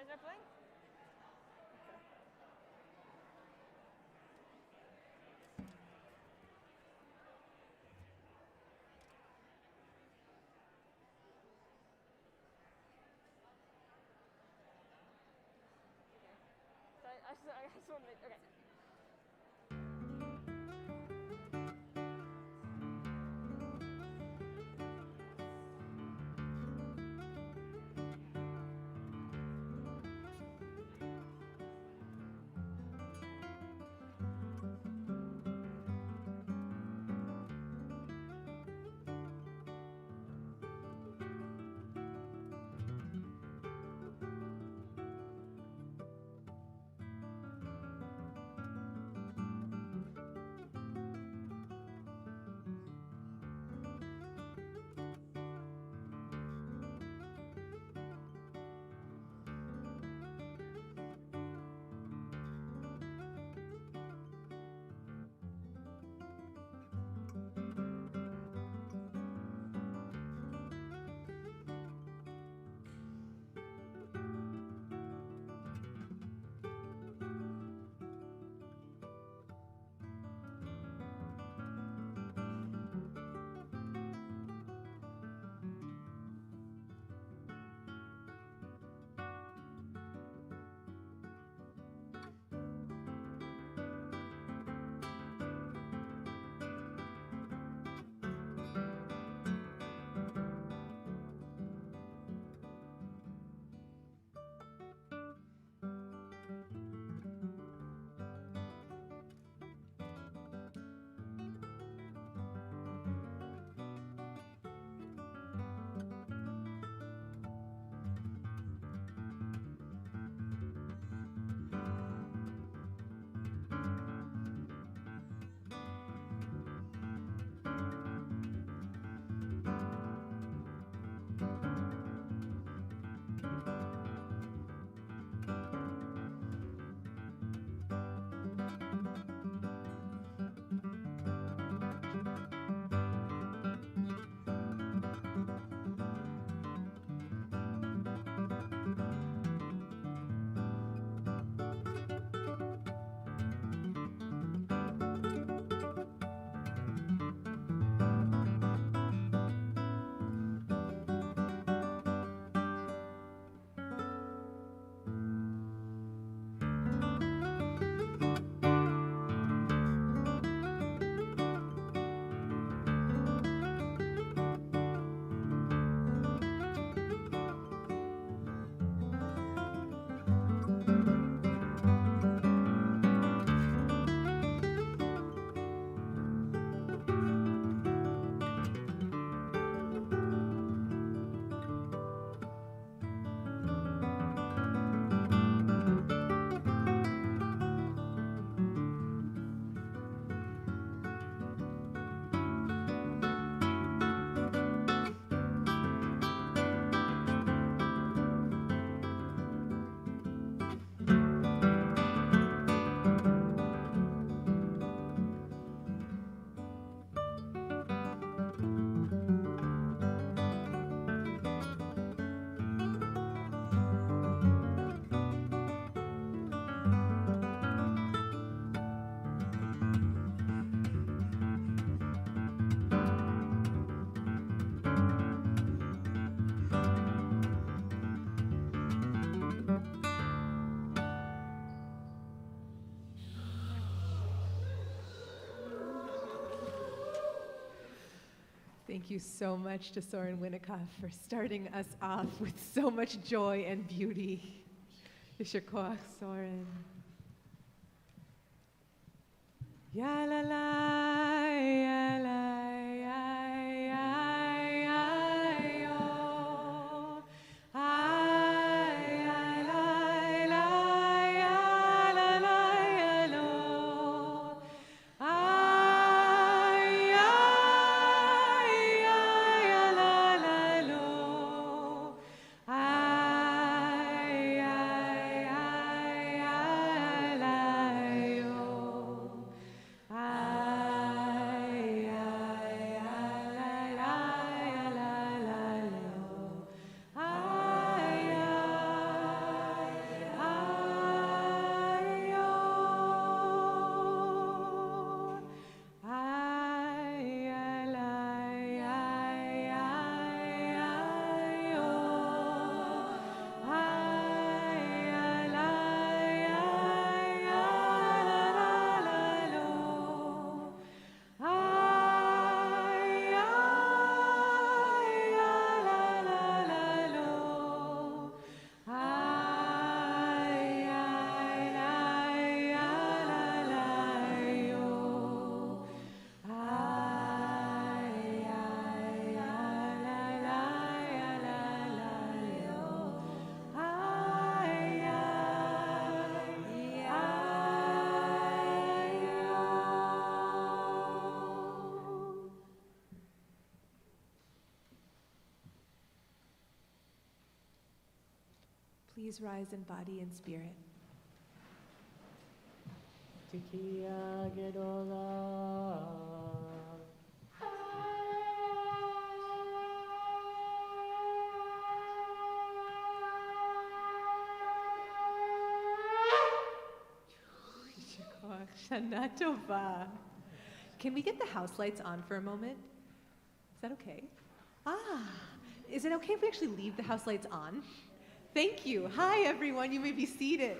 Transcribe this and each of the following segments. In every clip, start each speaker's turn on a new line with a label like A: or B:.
A: start playing? Okay. I just want to make, okay.
B: Thank you so much to Soren Winikoff for starting us off with so much joy and beauty. Yisher koach, Soren. Ya la la, ya la, ya, yo. Ay, ya la, ya la, lo. Ay, ya la, lo. Ay, la, yo. Ay, please rise in body and spirit.
C: Tikiya Gedola.
B: Shana Tova. Can we get the house lights on for a moment? Is that okay? Is it okay if we actually leave the house lights on? Thank you. Hi, everyone. You may be seated.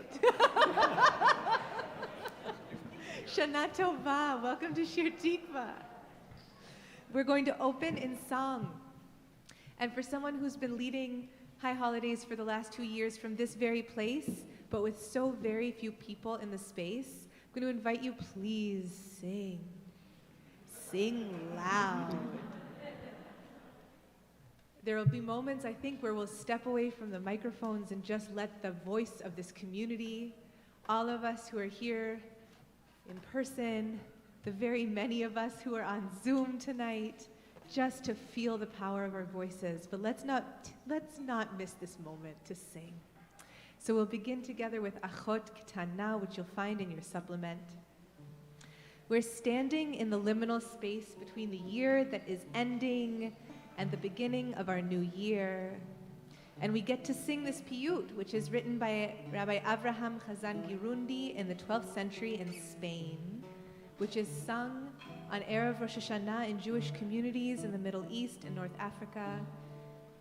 B: Shana Tova. Welcome to Shir Tikvah. We're going to open in song. And for someone who's been leading High Holidays for the last 2 years from this very place, but with so very few people in the space, I'm going to invite you, please sing. Sing loud. There will be moments, I think, where we'll step away from the microphones and just let the voice of this community, all of us who are here in person, the very many of us who are on Zoom tonight, just to feel the power of our voices. But let's not miss this moment to sing. So we'll begin together with Achot Ketana, which you'll find in your supplement. We're standing in the liminal space between the year that is ending and the beginning of our new year. And we get to sing this piyut, which is written by Rabbi Avraham Chazan Girundi in the 12th century in Spain, which is sung on Erev Rosh Hashanah in Jewish communities in the Middle East and North Africa.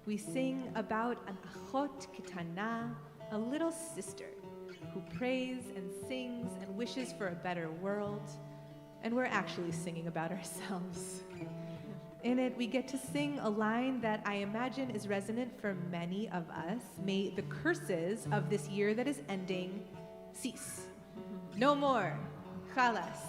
B: We sing about an Achot Ketana, a little sister who prays and sings and wishes for a better world. And we're actually singing about ourselves. In it, we get to sing a line that I imagine is resonant for many of us. May the curses of this year that is ending cease. No more. Chalas.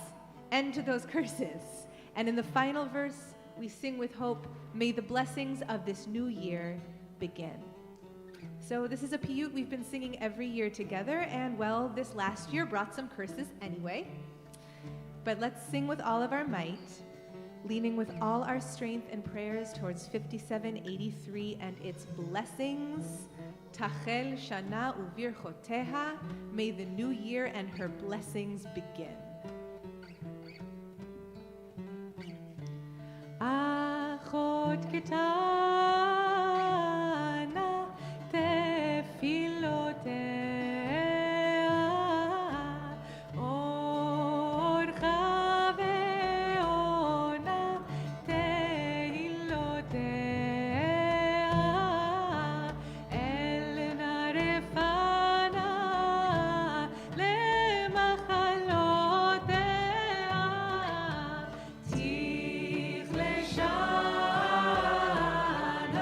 B: End to those curses. And in the final verse, we sing with hope, may the blessings of this new year begin. So this is a piyut we've been singing every year together, and well, this last year brought some curses anyway. But let's sing with all of our might, leaning with all our strength and prayers towards 5783 and its blessings. Tachel Shana Uvirchoteha, may the new year and her blessings begin. Achot Ketana Tefilotea
D: Shana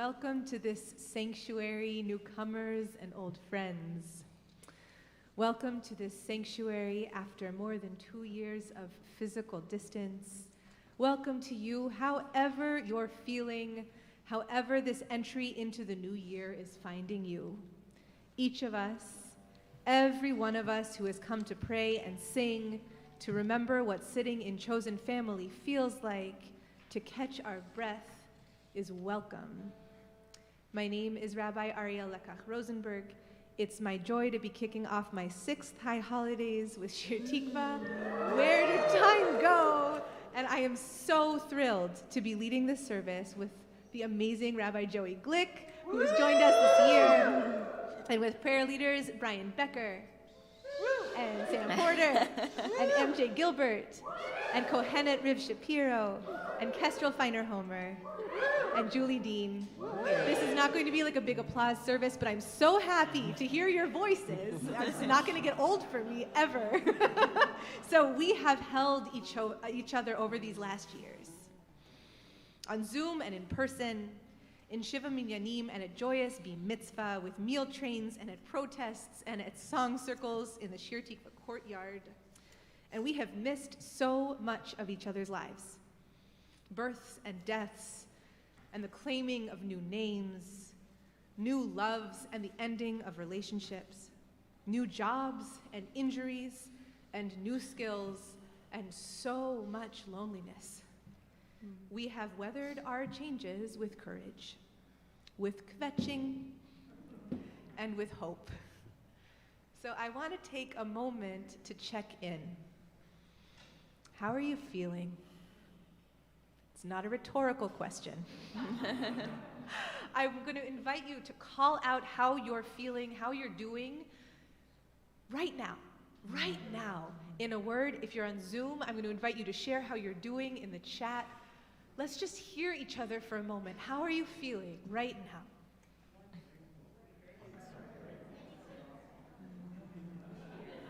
B: welcome to this sanctuary, newcomers and old friends. Welcome to this sanctuary after more than 2 years of physical distance. Welcome to you, however you're feeling, however this entry into the new year is finding you. Each of us, every one of us who has come to pray and sing, to remember what sitting in chosen family feels like, to catch our breath, is welcome. My name is Rabbi Ariel Lekach Rosenberg. It's my joy to be kicking off my 6th High Holidays with Shir Tikvah. Where did time go? And I am so thrilled to be leading this service with the amazing Rabbi Joey Glick, who has joined us this year, and with prayer leaders Brian Becker, and Sam Porter, and MJ Gilbert, and Kohenet Riv Shapiro, and Kestrel Feiner-Homer, and Julie Dean. This is not going to be like a big applause service, but I'm so happy to hear your voices. It's not going to get old for me, ever. So we have held each other over these last years, on Zoom and in person, in Shiva Minyanim and at joyous Bi Mitzvah, with meal trains and at protests and at song circles in the Shir Tikvah courtyard. And we have missed so much of each other's lives. Births and deaths, and the claiming of new names, new loves and the ending of relationships, new jobs and injuries, and new skills, and so much loneliness. We have weathered our changes with courage, with kvetching, and with hope. So I want to take a moment to check in. How are you feeling? It's not a rhetorical question. I'm going to invite you to call out how you're feeling, how you're doing right now. Right now. In a word, if you're on Zoom, I'm going to invite you to share how you're doing in the chat. Let's just hear each other for a moment. How are you feeling right now?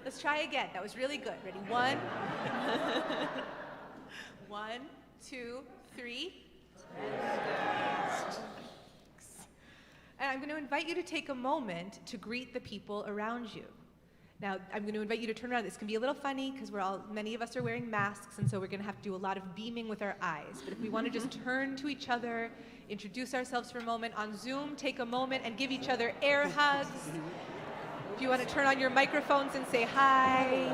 B: Let's try again. That was really good. Ready? 1, 1, 2, 3. And I'm going to invite you to take a moment to greet the people around you. Now, I'm going to invite you to turn around. This can be a little funny because many of us are wearing masks, and so we're going to have to do a lot of beaming with our eyes. But if we want to just turn to each other, introduce ourselves for a moment on Zoom, take a moment and give each other air hugs. If you want to turn on your microphones and say hi.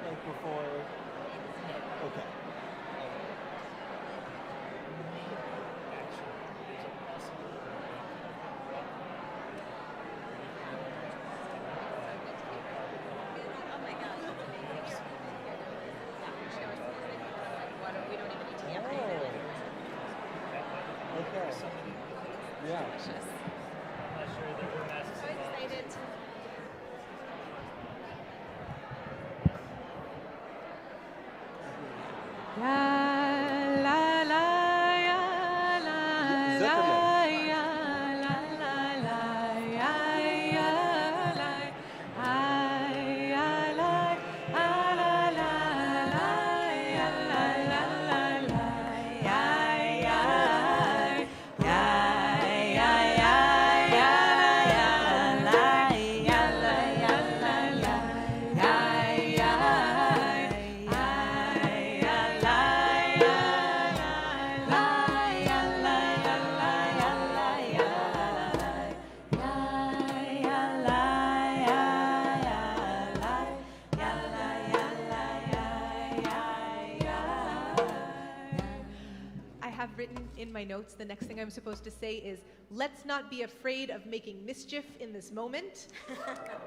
D: Like before. Okay. Yeah.
B: In my notes, the next thing I'm supposed to say is, let's not be afraid of making mischief in this moment.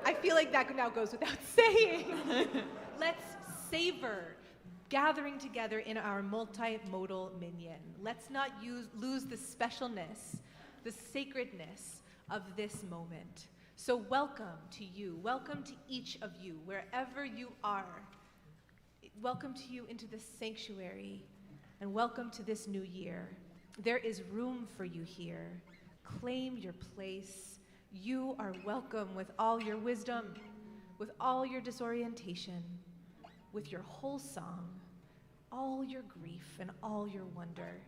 B: I feel like that now goes without saying. Let's savor gathering together in our multimodal minyan. Let's not lose the specialness, the sacredness of this moment. So welcome to you. Welcome to each of you, wherever you are. Welcome to you into this sanctuary, and welcome to this new year. There is room for you here. Claim your place. You are welcome with all your wisdom, with all your disorientation, with your whole song, all your grief and all your wonder.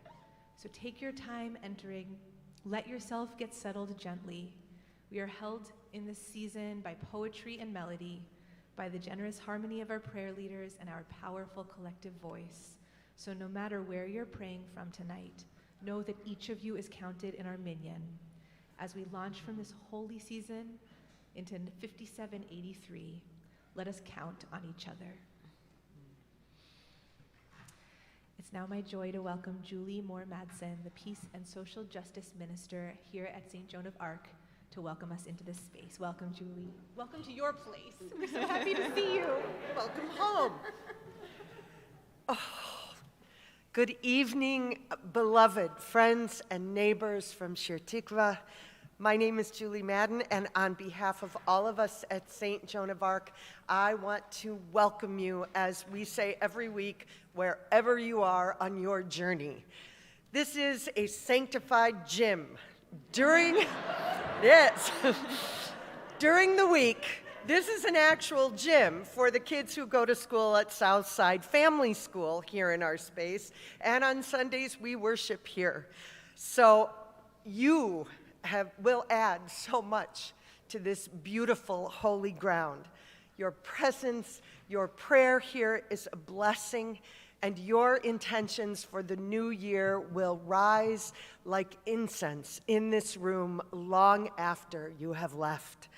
B: So take your time entering. Let yourself get settled gently. We are held in this season by poetry and melody, by the generous harmony of our prayer leaders and our powerful collective voice. So no matter where you're praying from tonight, know that each of you is counted in our minyan. As we launch from this holy season into 5783, let us count on each other. It's now my joy to welcome Julie Moore-Madsen, the Peace and Social Justice Minister here at St. Joan of Arc, to welcome us into this space. Welcome, Julie. Welcome to your place. We're so happy to see you.
E: Welcome home. Oh, good evening, beloved friends and neighbors from Shir Tikvah. My name is Julie Madden, and on behalf of all of us at St. Joan of Arc, I want to welcome you, as we say every week, wherever you are on your journey. This is a sanctified gym. During the week, this is an actual gym for the kids who go to school at Southside Family School here in our space, and on Sundays we worship here. So you will add so much to this beautiful holy ground. Your presence, your prayer here is a blessing, and your intentions for the new year will rise like incense in this room long after you have left.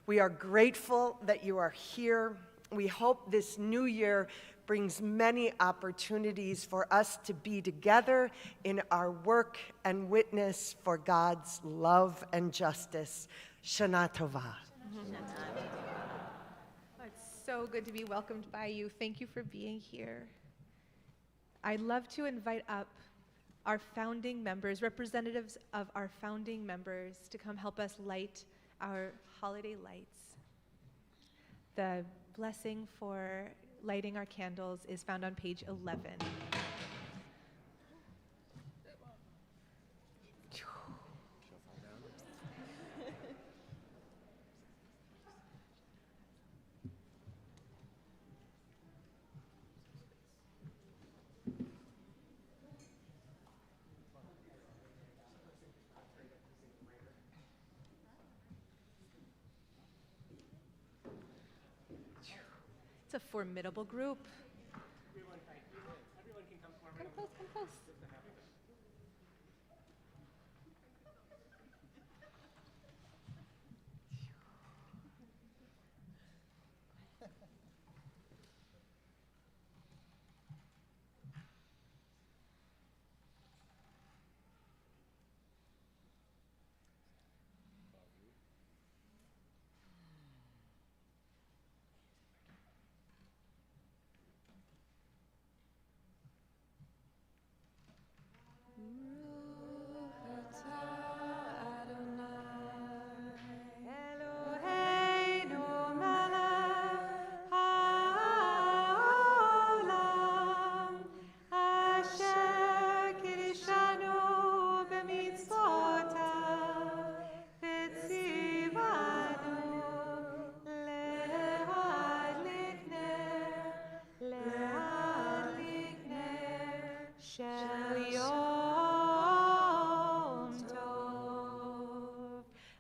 E: We are grateful that you are here. We hope this new year brings many opportunities for us to be together in our work and witness for God's love and justice. Shana Tova.
B: It's so good to be welcomed by you. Thank you for being here. I'd love to invite up our founding members, representatives of our founding members, to come help us light our holiday lights. The blessing for lighting our candles is found on page 11. It's a formidable group. Everyone can come forward. Come close, come close.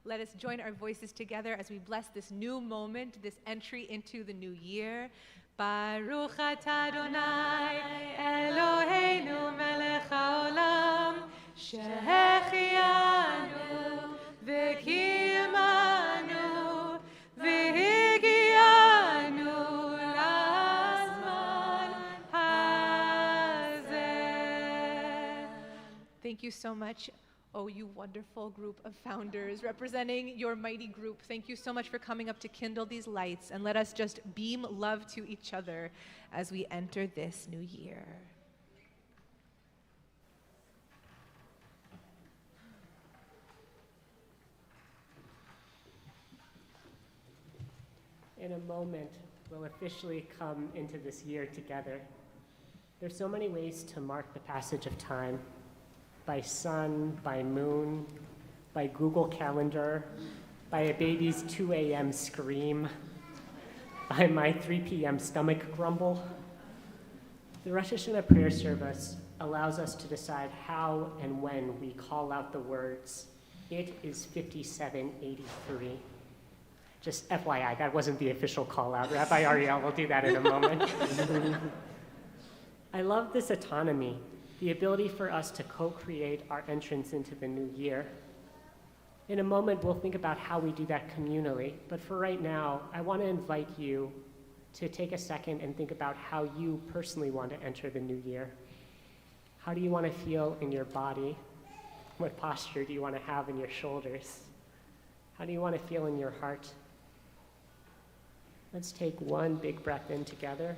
B: Let us join our voices together as we bless this new moment, this entry into the new year. Baruch atah Adonai Eloheinu melech haolam, shehechianu v'kiyamanu v'higianu lazman hazeh. Thank you so much. Oh, you wonderful group of founders representing your mighty group. Thank you so much for coming up to kindle these lights, and let us just beam love to each other as we enter this new year.
C: In a moment, we'll officially come into this year together. There's so many ways to mark the passage of time. By sun, by moon, by Google Calendar, by a baby's 2 a.m. scream, by my 3 p.m. stomach grumble. The Rosh Hashanah prayer service allows us to decide how and when we call out the words, "It is 5783." Just FYI, that wasn't the official call out. Rabbi Ariel will do that in a moment. I love this autonomy, the ability for us to co-create our entrance into the new year. In a moment, we'll think about how we do that communally, but for right now, I want to invite you to take a second and think about how you personally want to enter the new year. How do you want to feel in your body? What posture do you want to have in your shoulders? How do you want to feel in your heart? Let's take one big breath in together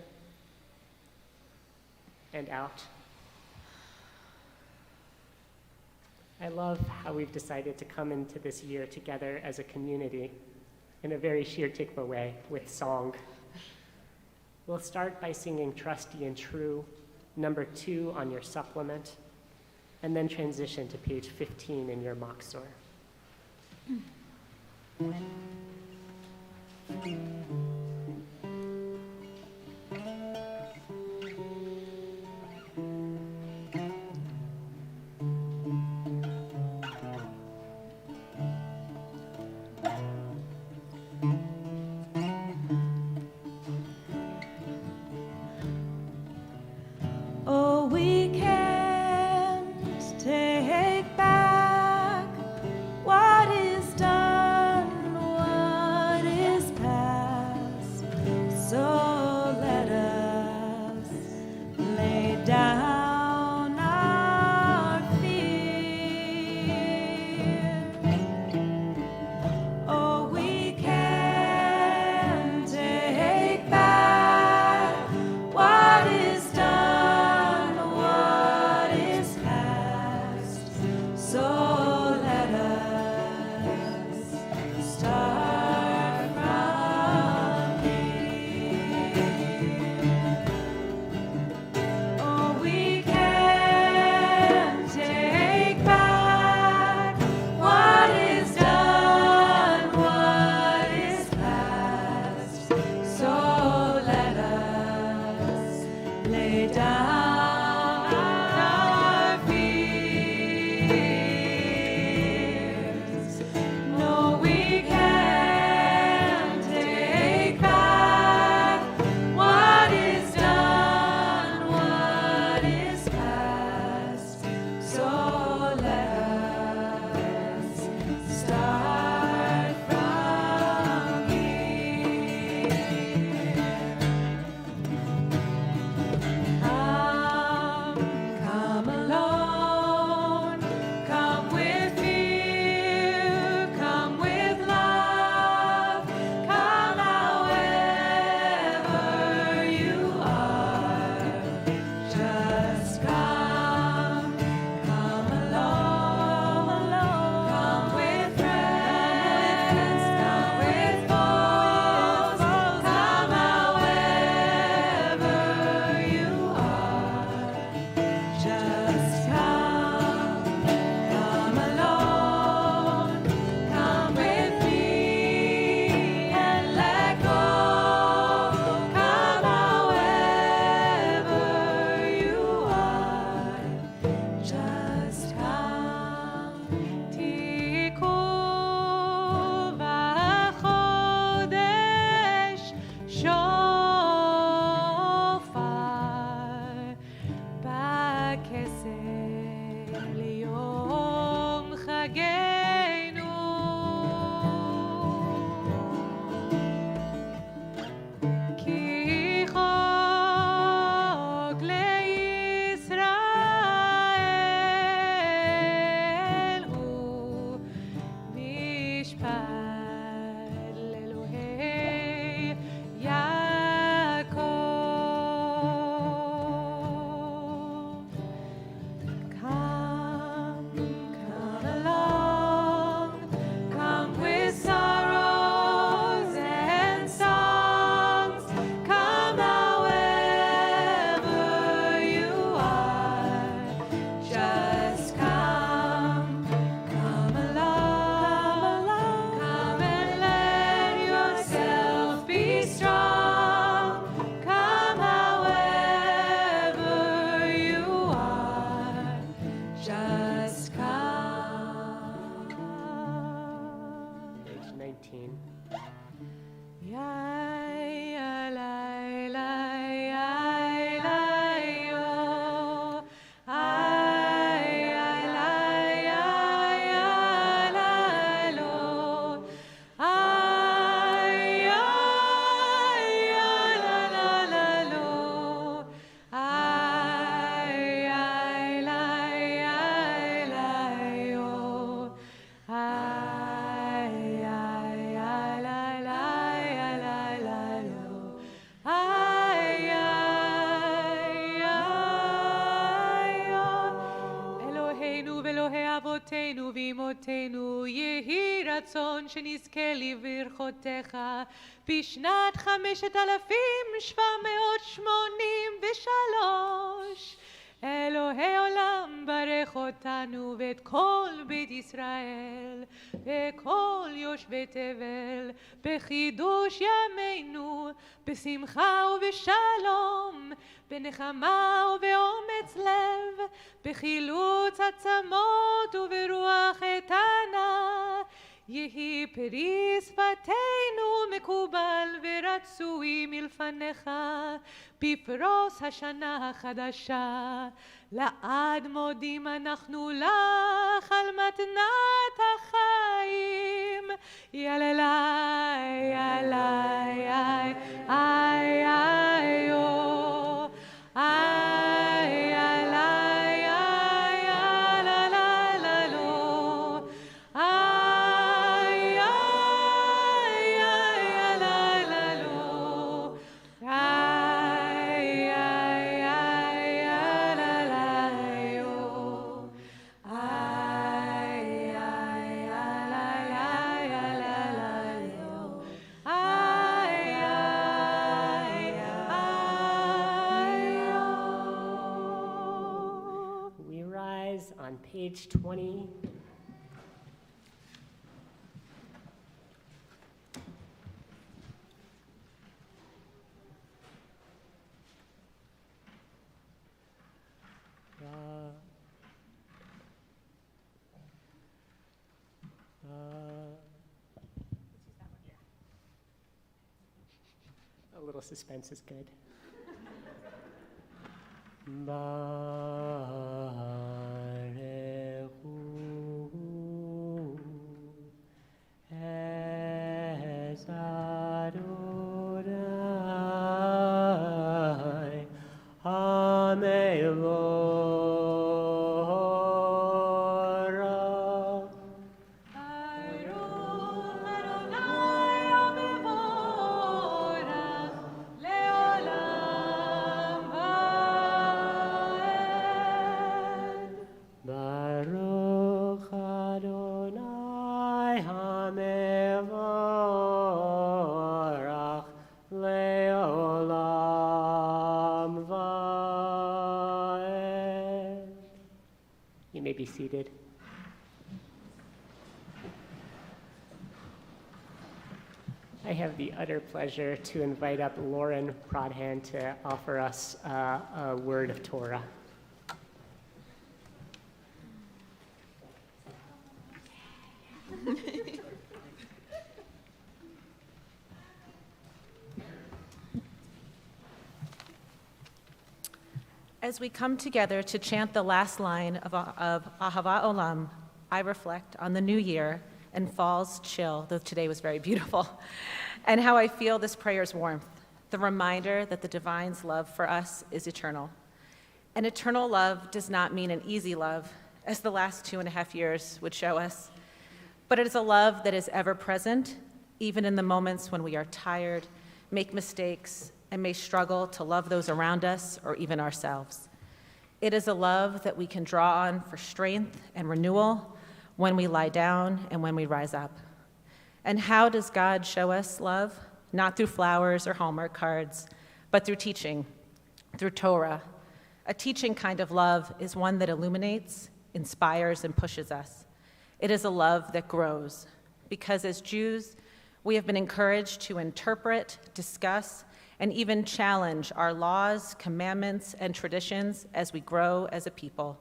C: and out. I love how we've decided to come into this year together as a community in a very Shir Tikvah way with song. We'll start by singing Trusty and True, number 2 on your supplement, and then transition to page 15 in your Machzor.
F: Oh, we can't take back what is done.
C: Amen.
F: אבותינו ואמותינו, יהי רצון שנזכה לברכותיך בשנת 5783. אלוהי עולם ברך אותנו ואת כל בית ישראל וכל יושבי תבל בחידוש ימינו, בשמחה ובשלום, בנחמה ובאומץ לב, בחילוץ עצמות וברוח איתנה. יהי פרי שפתנו מקובל ורצוי מלפניך בפרוס השנה החדשה. לעד מודים אנחנו לך על מתנת החיים. יללי יללי איי איי איי או איי יללי איי לה לה לה לו איי איי איי לה לה לו איי איי איי לה לה yo איי איי לה לה לה yo איי איי איי
C: We rise on page 20. A little suspense is good. Barechu es Adonai HaMevorach.
F: Baruch Adonai HaMevorach le'olam va'ed.
C: Baruch Adonai HaMevorach le'olam va'ed. You may be seated. I have the utter pleasure to invite up Lauren Prodhan to offer us a word of Torah.
G: As we come together to chant the last line of Ahava Olam, I reflect on the new year and fall's chill, though today was very beautiful, and how I feel this prayer's warmth, the reminder that the divine's love for us is eternal. And eternal love does not mean an easy love, as the last 2.5 years would show us, but it is a love that is ever present, even in the moments when we are tired, make mistakes, and may struggle to love those around us or even ourselves. It is a love that we can draw on for strength and renewal when we lie down and when we rise up. And how does God show us love? Not through flowers or Hallmark cards, but through teaching, through Torah. A teaching kind of love is one that illuminates, inspires, and pushes us. It is a love that grows, because as Jews, we have been encouraged to interpret, discuss, and even challenge our laws, commandments, and traditions as we grow as a people.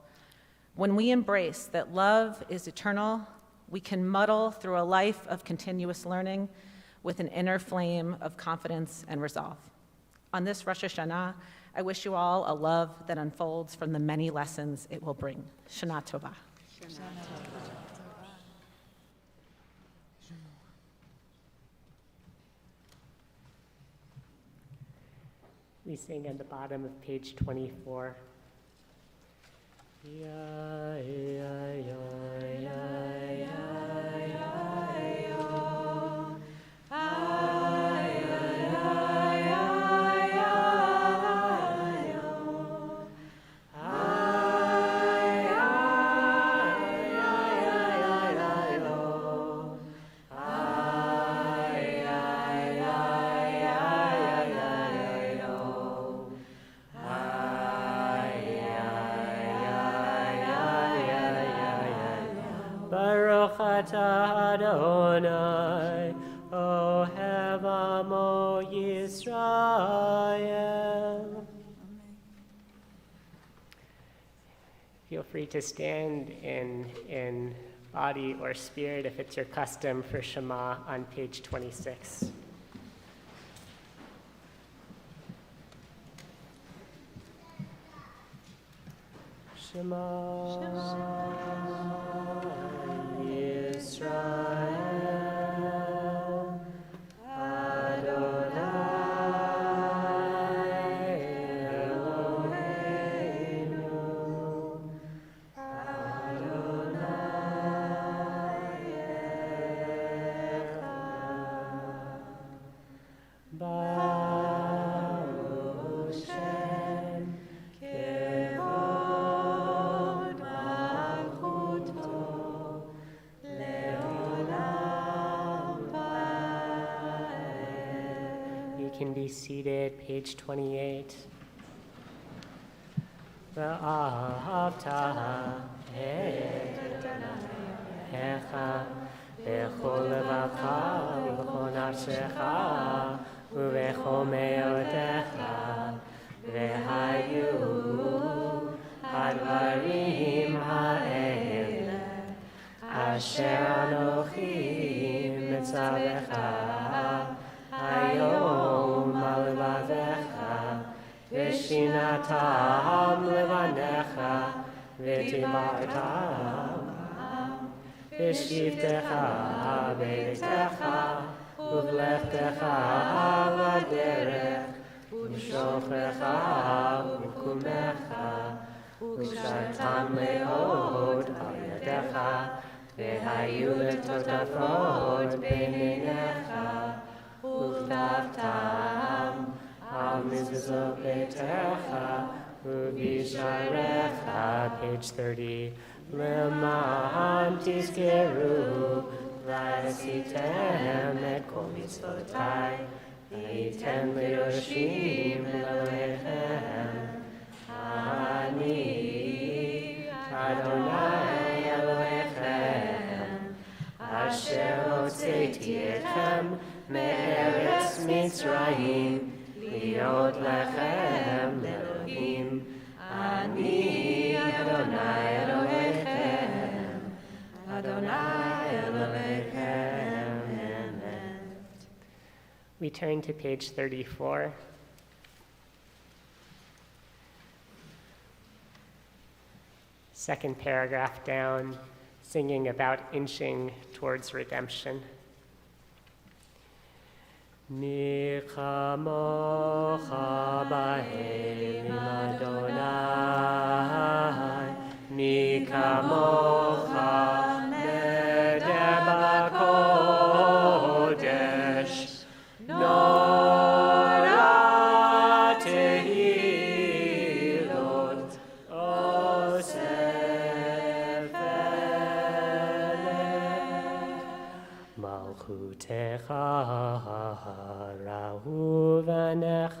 G: When we embrace that love is eternal, we can muddle through a life of continuous learning with an inner flame of confidence and resolve. On this Rosh Hashanah, I wish you all a love that unfolds from the many lessons it will bring. Shana Tova.
C: We sing at the bottom of page 24. Ya, ya, ya, ya, ya, yo. Ay, ay, ay, ay, ay, yo. Ay, ay, ay, ay, ay, yo. Ay, ay, ay, ay, ay, yo. Baruch atah Adonai, Ohev Amo Yisrael. Feel free to stand in body or spirit if it's your custom for Shema on page 26. Shema Yisrael Adonai Eloheinu Adonai Echad Baruch Shem Kevod Malchuto Leolam Vaed. You can be seated, page 28. ואהבת את אדונך בכל לבבך ובכל נפשך ובכל מאודך, והיו הדברים האלה אשר אנוכי מצווך היום על לבבך, ושינתם לבניך ותמרתם, ושבתך בביתך ובלכתך בדרך, ובשוכבך ובקומך, וקשרתם מאוד על ידך, והיו לטוטפות בין עיניך, וכתבתם על מזוזות ביתך ובשעריך. Page 30. למען תזכרו ועשיתם את כל מצוותיי, והייתם ליורשים לאלוהיכם. אני אדוני אלוהיכם, אשר הוצאתי אתכם מארץ מצרים, להיות לכם לאלוהים. אני אדוני אלוהיכם, אדוני אלוהיכם. Amen. We turn to page 34. Second paragraph down, singing about inching towards redemption. מי כמוך באלים אדוני, מי כמוך נדר בקודש, נורא תהילות אוסף אלך, מלכותך ראו בניך,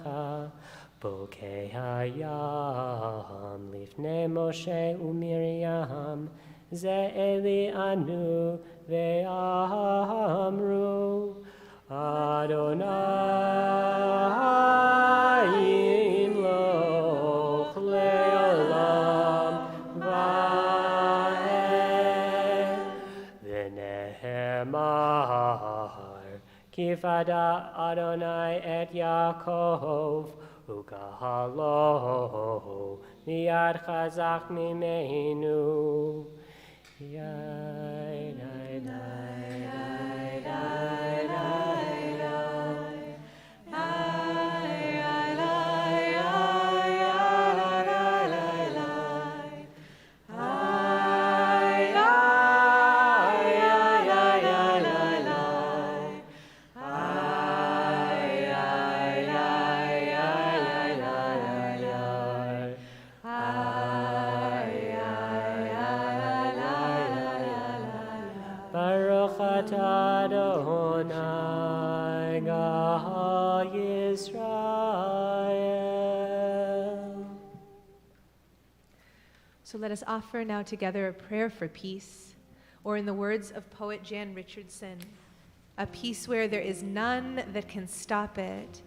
C: בוקי הים לפני משה ומרים, זה אלי אנו ואמרו, אדוני ימלוך לעולם ועד. Kivada Adonai et Yaakov, Ukahalo, Miyad Chazak Mimenu. Yai, dai, dai, dai, dai, dai. Baruch atah Adonai Gah Yisrael.
B: So let us offer now together a prayer for peace, or in the words of poet Jan Richardson, a peace where there is none that can stop it,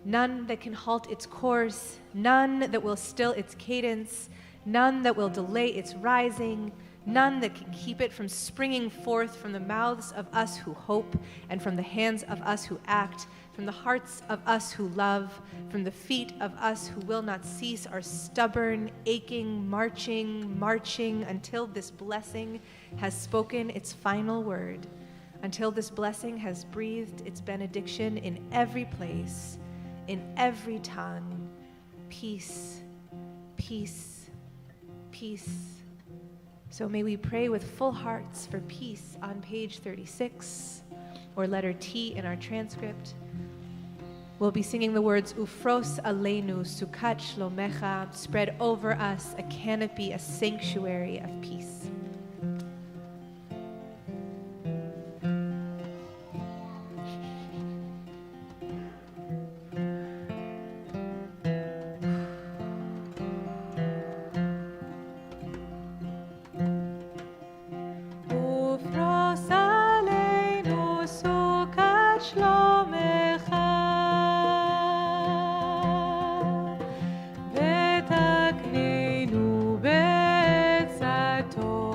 B: none that can halt its course, none that will still its cadence, none that will delay its rising, none that can keep it from springing forth from the mouths of us who hope, and from the hands of us who act, from the hearts of us who love, from the feet of us who will not cease our stubborn, aching, marching, until this blessing has spoken its final word, until this blessing has breathed its benediction in every place, in every tongue. Peace, peace, peace. So may we pray with full hearts for peace on page 36, or letter T in our transcript. We'll be singing the words, Ufros aleinu sukat shlomecha, spread over us a canopy, a sanctuary of peace.
F: ופרוס עלינו סוכת שלומך, ותקננו בעצתו.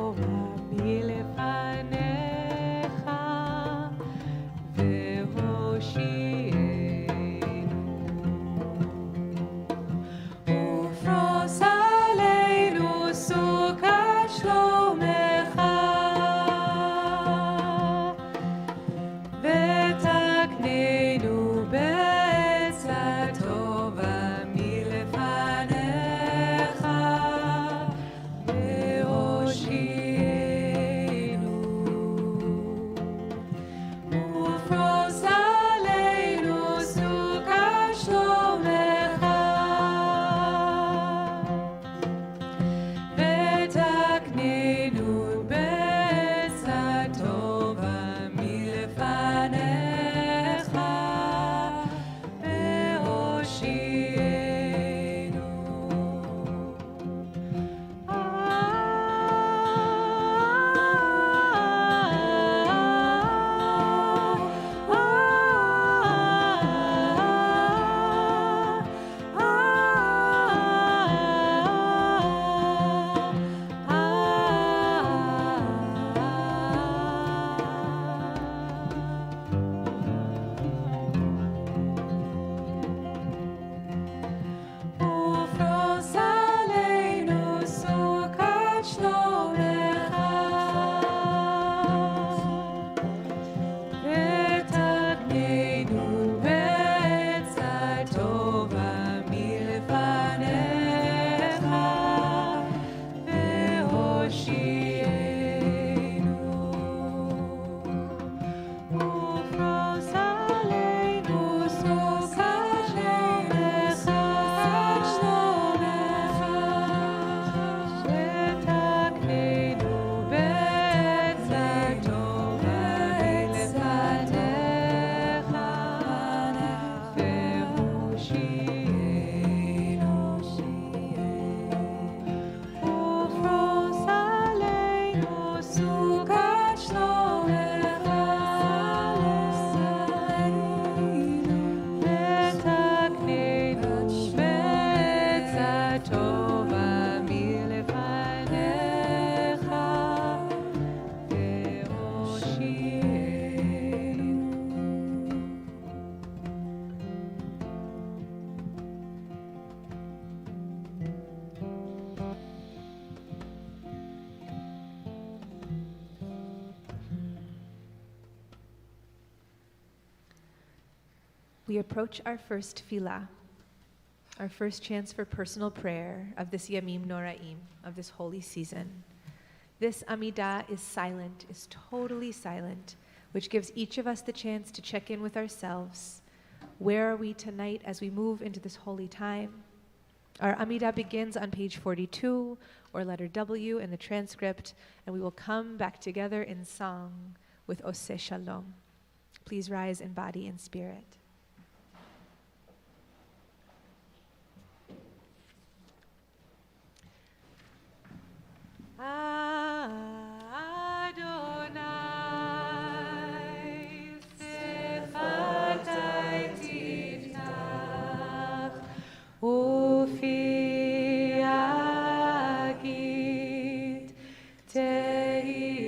B: we approach our first tefillah, our first chance for personal prayer of this Yamim Noraim, of this holy season. This amida is silent, is totally silent, which gives each of us the chance to check in with ourselves. Where are we tonight as we move into this holy time? Our amida begins on page 42, or letter W in the transcript, and we will come back together in song with Oseh Shalom. Please rise in body and spirit.
F: Adonai, Sefatai tiftach, Ufi agid, Tehilatecha,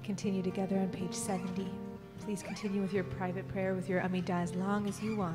B: continue together on page 70. Please continue with your private prayer with your amida as long as you want.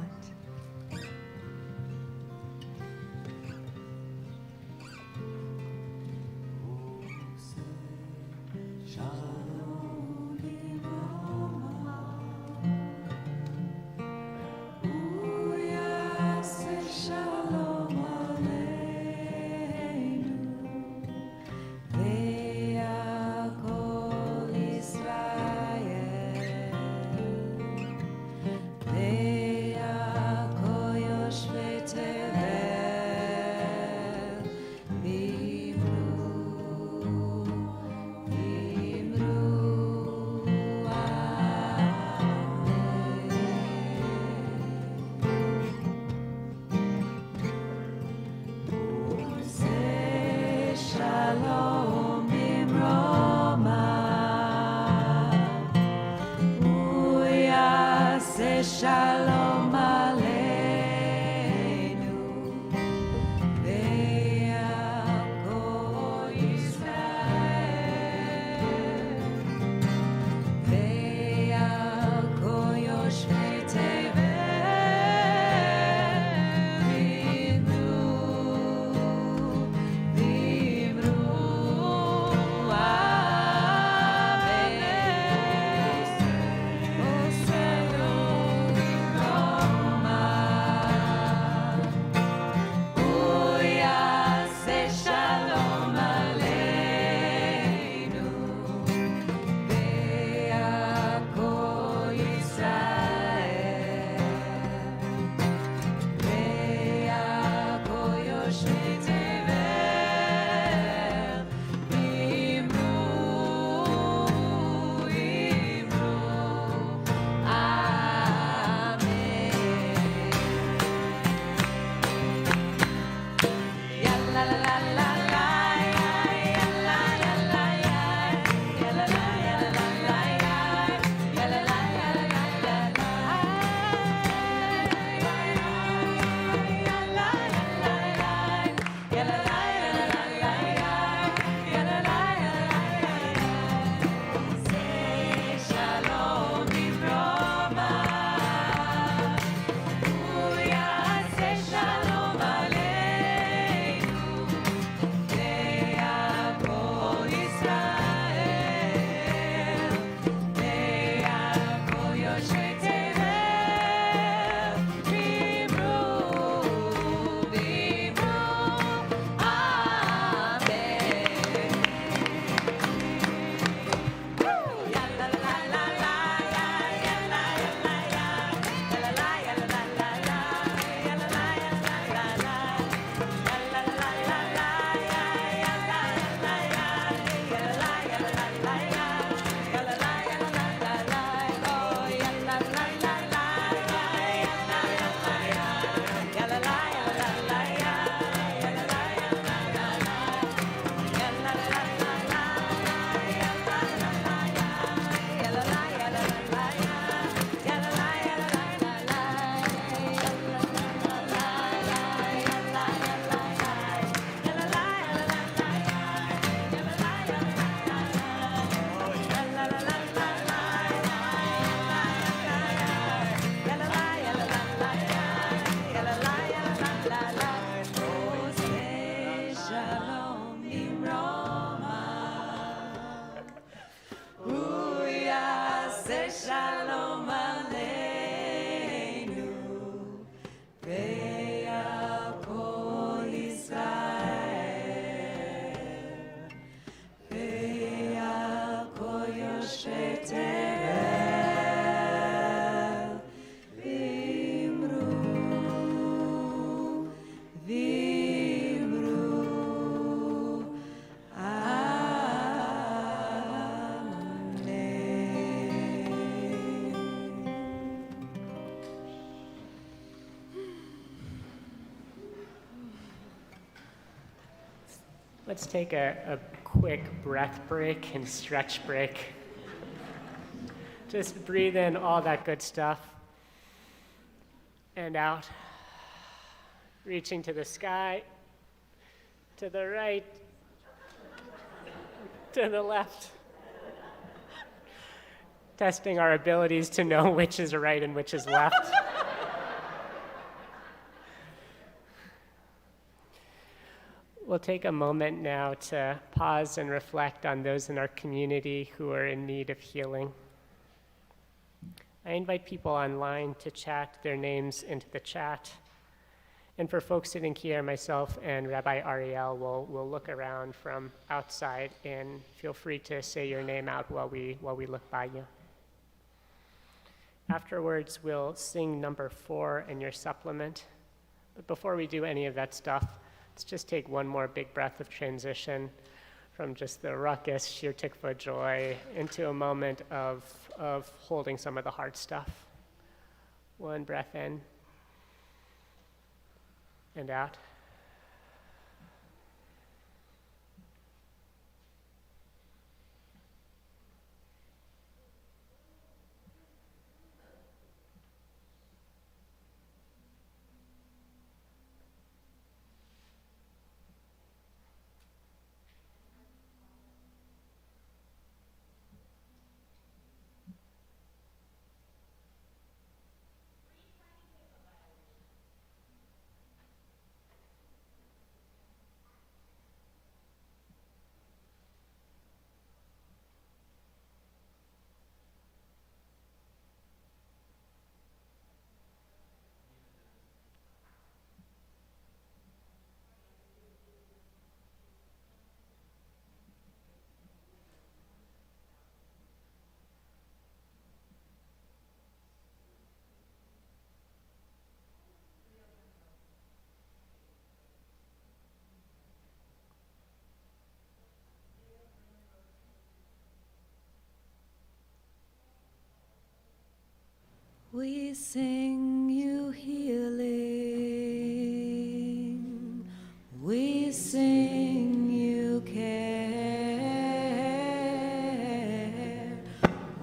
F: Shalom Aleinu, Ve'yako Yisrael, Ve'yako Yoshvei Tevel, V'imru
C: Let's take a quick breath break and stretch break. Just breathe in all that good stuff and out, reaching to the sky, to the right, to the left. testing our abilities to know which is right and which is left. We'll take a moment now to pause and reflect on those in our community who are in need of healing. I invite people online to chat their names into the chat. And for folks sitting here, myself and Rabbi Ariel will look around from outside in. Feel free to say your name out while we look by you. Afterwards, we'll sing number 4 in your supplement. But before we do any of that stuff, let's just take one more big breath of transition from just the ruckus, Shir Tikvah joy, into a moment of holding some of the hard stuff. One breath in and out.
F: We sing you healing, we sing you care,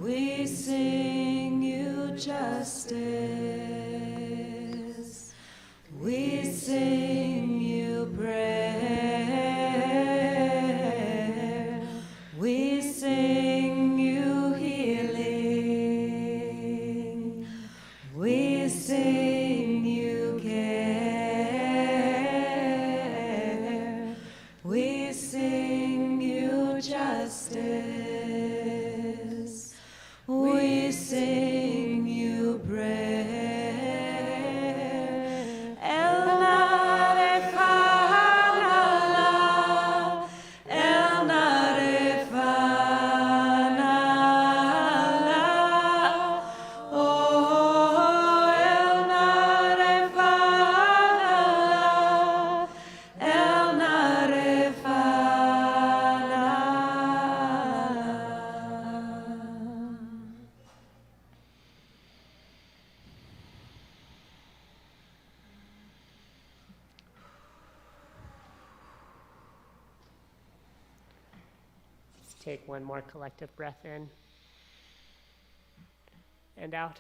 F: we sing you justice, we sing you prayer, we sing you healing, we sing you care, we sing you justice, we sing you prayer. El Narefanala, El Narefanala, oh, El Narefanala, El Narefanala.
C: Let's take one more collective breath in and out.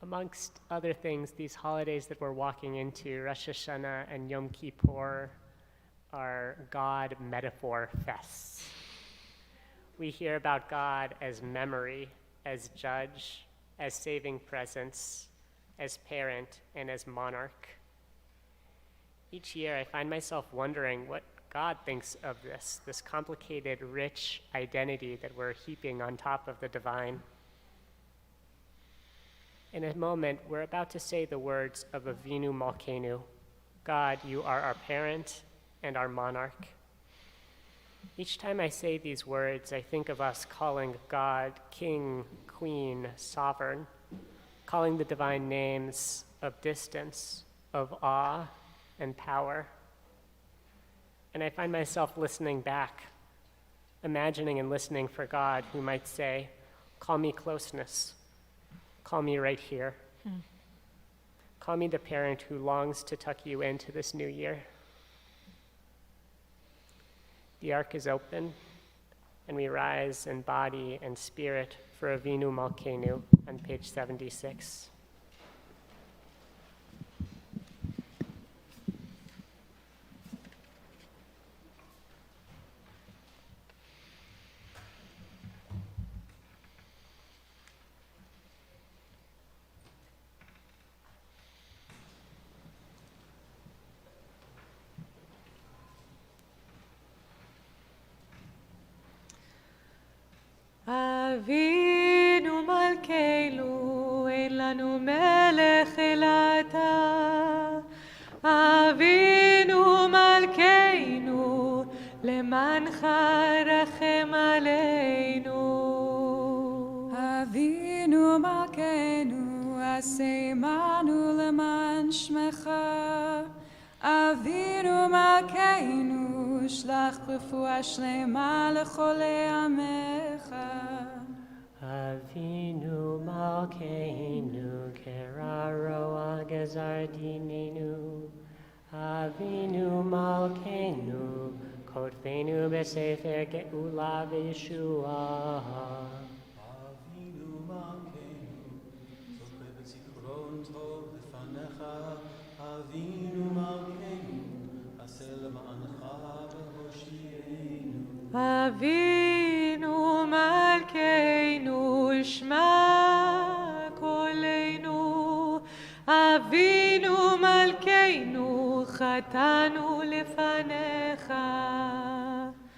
C: Amongst other things, these holidays that we're walking into, Rosh Hashanah and Yom Kippur, are God metaphor fests. We hear about God as memory, as judge, as saving presence, as parent, and as monarch. Each year, I find myself wondering what God thinks of this complicated, rich identity that we're heaping on top of the divine. In a moment, we're about to say the words of Avinu Malkanu. God, you are our parent and our monarch. Each time I say these words, I think of us calling God king, queen, sovereign, calling the divine names of distance, of awe, and power. And I find myself listening back, imagining and listening for God who might say, call me closeness, call me right here. Call me the parent who longs to tuck you into this new year. The ark is open, and we rise in body and spirit for Avinu Malkanu on page 76.
F: אבינו מלכנו, אין לנו מלך אלא אתה. אבינו מלכנו, למענך רחם עלינו.
H: אבינו מלכנו, עשה עמנו למען שמך. אבינו מלכנו, שלח רפואה שלמה לכל עמך.
C: Avinu Malkanu, Kera Roa Gazardinenu. Avinu Malkenu, Kotvenu Besefer Geula V'Yeshua.
D: Avinu Malkenu, Zoche b'zikron tov lefanecha. Avinu Malkenu, aseh lema'anecha v'hoshienu.
F: אבינו מלכנו, שמע קולנו. אבינו מלכנו, חטאנו לפניך.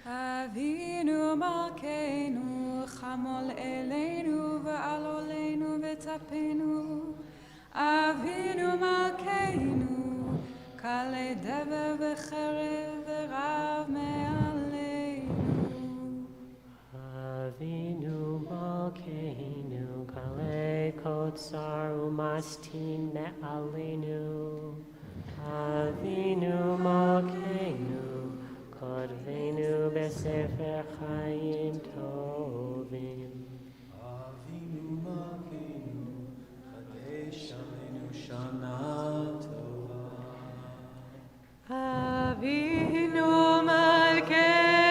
H: אבינו מלכנו, חמול אלינו ועל עולנו וטפנו. אבינו מלכנו, כלי דבר וחרב ורב מעלינו.
C: Avinu Malkeinu, Kale Kotsar Umastin Me'alenu. Avinu Malkeinu, Kodvenu Besefer Chaim Tovim.
D: Avinu Malkenu, Chadesh Aleinu Shana Tova.
F: אבינו מלכנו,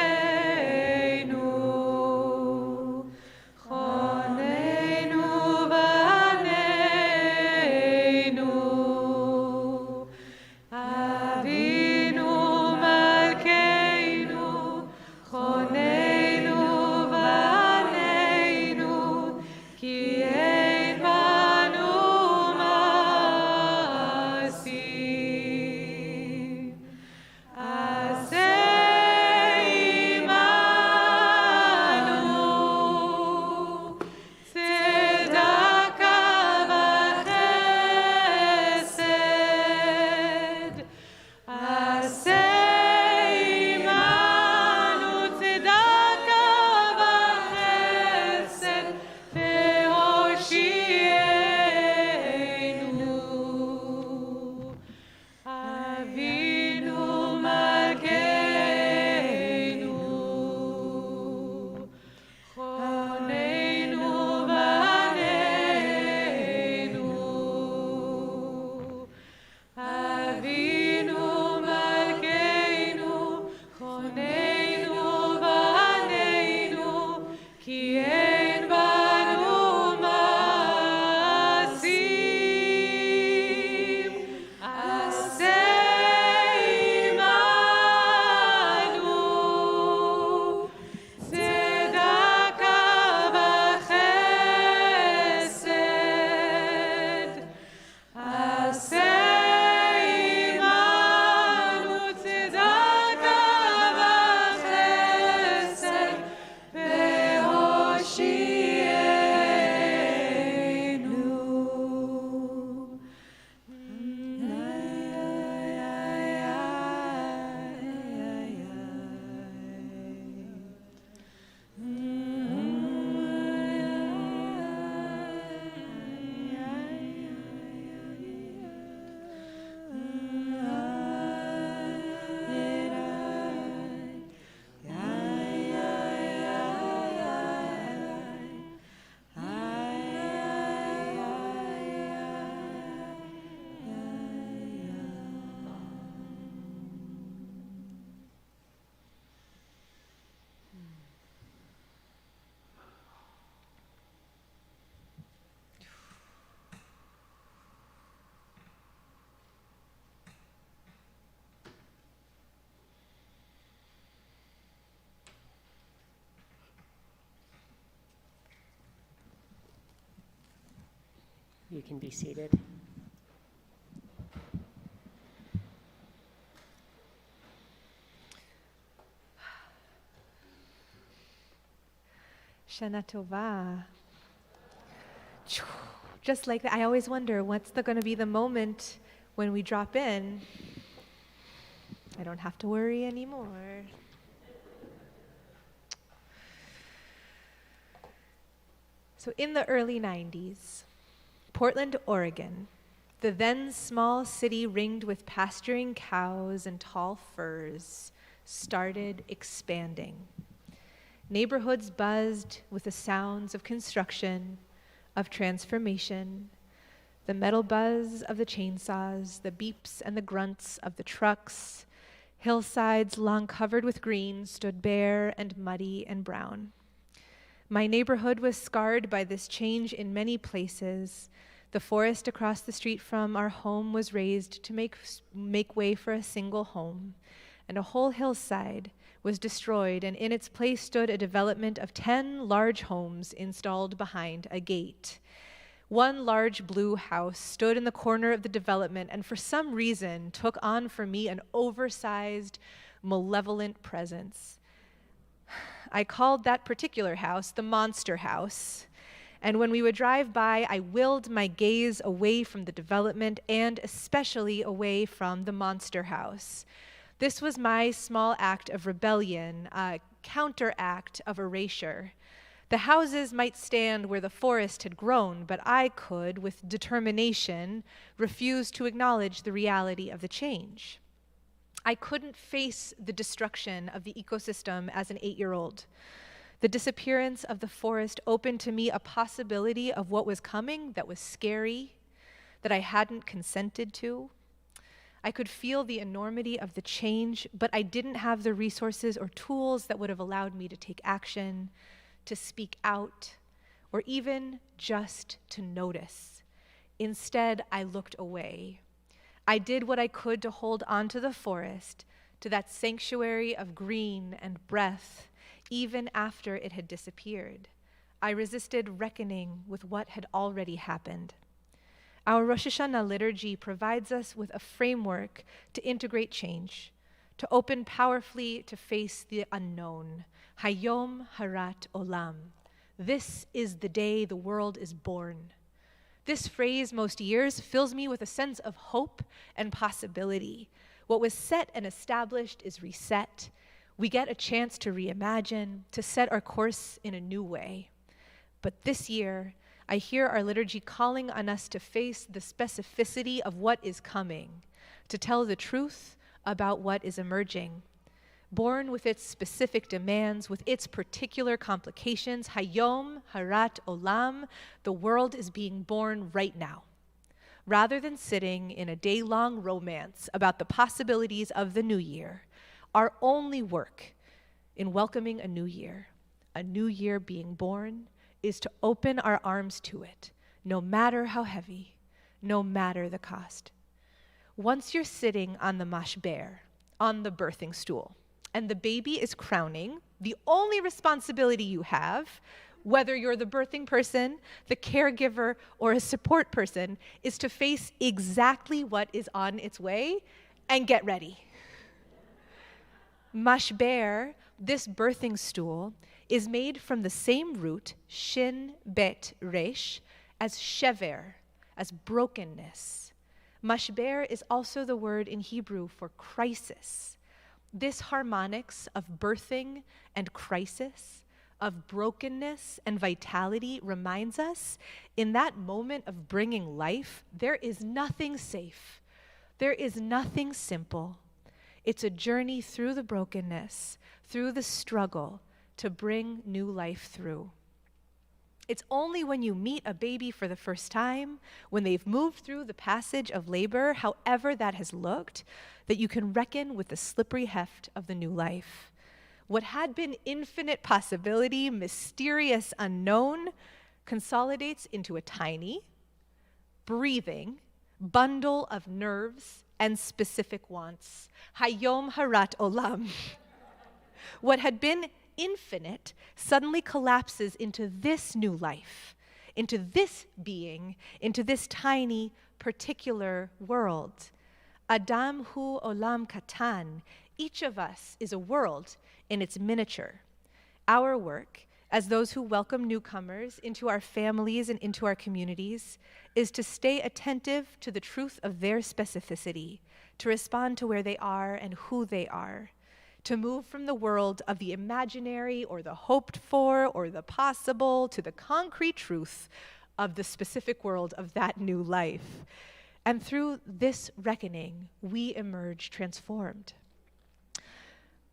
F: חוננו בנינו. אבינו מלכנו, חוננו בנינו, כי אין בנו מעשים. עשה עמנו צדקה וחסד. עשה עמנו צדקה וחסד והושיענו. אבינו מלכנו, חוננו בנינו. אבינו מלכנו, חוננו בנינו, כי אין בנו מעשים. עשה עמנו צדקה וחסד. עשה עמנו צדקה וחסד והושיענו.
C: You can be seated.
B: Shana Tova. Just like that, I always wonder what's going to be the moment when we drop in. I don't have to worry anymore. So in the early 90s, Portland, Oregon, the then small city ringed with pasturing cows and tall firs, started expanding. Neighborhoods buzzed with the sounds of construction, of transformation, the metal buzz of the chainsaws, the beeps and the grunts of the trucks. Hillsides long covered with green stood bare and muddy and brown. My neighborhood was scarred by this change in many places. The forest across the street from our home was raised to make way for a single home, and a whole hillside was destroyed, and in its place stood a development of 10 large homes installed behind a gate. One large blue house stood in the corner of the development and for some reason took on for me an oversized, malevolent presence. I called that particular house the Monster House, and when we would drive by, I willed my gaze away from the development and especially away from the Monster House. This was my small act of rebellion, a counteract of erasure. The houses might stand where the forest had grown, but I could, with determination, refuse to acknowledge the reality of the change. I couldn't face the destruction of the ecosystem as an 8-year-old. The disappearance of the forest opened to me a possibility of what was coming that was scary, that I hadn't consented to. I could feel the enormity of the change, but I didn't have the resources or tools that would have allowed me to take action, to speak out, or even just to notice. Instead, I looked away. I did what I could to hold on to the forest, to that sanctuary of green and breath, even after it had disappeared. I resisted reckoning with what had already happened. Our Rosh Hashanah liturgy provides us with a framework to integrate change, to open powerfully to face the unknown. Hayom Harat Olam. This is the day the world is born. This phrase most years fills me with a sense of hope and possibility. What was set and established is reset. We get a chance to reimagine, to set our course in a new way. But this year, I hear our liturgy calling on us to face the specificity of what is coming, to tell the truth about what is emerging. Born with its specific demands, with its particular complications, Hayom Harat Olam, the world is being born right now. Rather than sitting in a day-long romance about the possibilities of the new year, our only work in welcoming a new year being born, is to open our arms to it, no matter how heavy, no matter the cost. Once you're sitting on the mashber, on the birthing stool, and the baby is crowning, the only responsibility you have, whether you're the birthing person, the caregiver, or a support person, is to face exactly what is on its way and get ready. Mashber, this birthing stool, is made from the same root, shin bet resh, as shever, as brokenness. Mashber is also the word in Hebrew for crisis. This harmonics of birthing and crisis, of brokenness and vitality reminds us, in that moment of bringing life, there is nothing safe. There is nothing simple. It's a journey through the brokenness, through the struggle, to bring new life through. It's only when you meet a baby for the first time, when they've moved through the passage of labor, however that has looked, that you can reckon with the slippery heft of the new life. What had been infinite possibility, mysterious unknown, consolidates into a tiny, breathing bundle of nerves and specific wants. Hayom Harat Olam. What had been infinite suddenly collapses into this new life, into this being, into this tiny, particular world. Adam hu olam katan. Each of us is a world in its miniature. Our work as those who welcome newcomers into our families and into our communities, is to stay attentive to the truth of their specificity, to respond to where they are and who they are, to move from the world of the imaginary or the hoped for or the possible to the concrete truth of the specific world of that new life. And through this reckoning, we emerge transformed.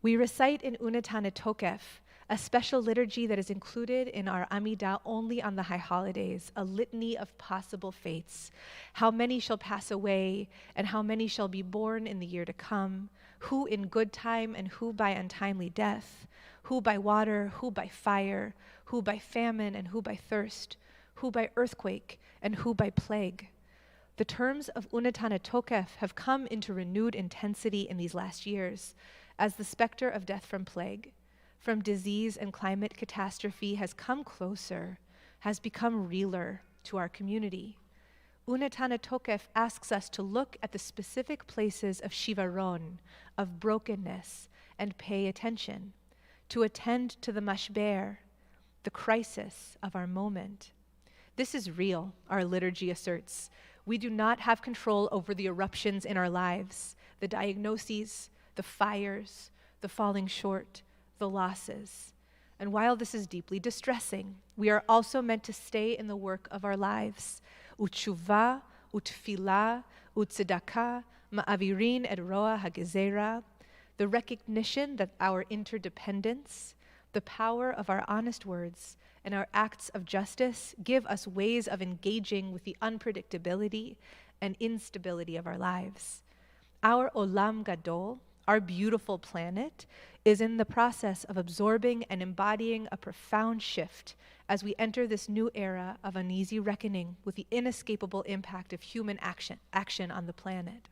B: We recite in Unetane Tokef, a special liturgy that is included in our amida only on the high holidays, a litany of possible fates. How many shall pass away, and how many shall be born in the year to come? Who in good time, and who by untimely death? Who by water, who by fire? Who by famine, and who by thirst? Who by earthquake, and who by plague? The terms of Unetane Tokef have come into renewed intensity in these last years, as the specter of death from plague, from disease and climate catastrophe has come closer, has become realer to our community. Unetane Tokef asks us to look at the specific places of shivaron, of brokenness, and pay attention, to attend to the mashber, the crisis of our moment. This is real, our liturgy asserts. We do not have control over the eruptions in our lives, the diagnoses, the fires, the falling short, the losses. And while this is deeply distressing, we are also meant to stay in the work of our lives. Utshuva, utfilah, utzedakah, ma'avirin et roa hagezera, the recognition that our interdependence, the power of our honest words, and our acts of justice give us ways of engaging with the unpredictability and instability of our lives. Our olam gadol, our beautiful planet, is in the process of absorbing and embodying a profound shift as we enter this new era of uneasy reckoning with the inescapable impact of human action on the planet.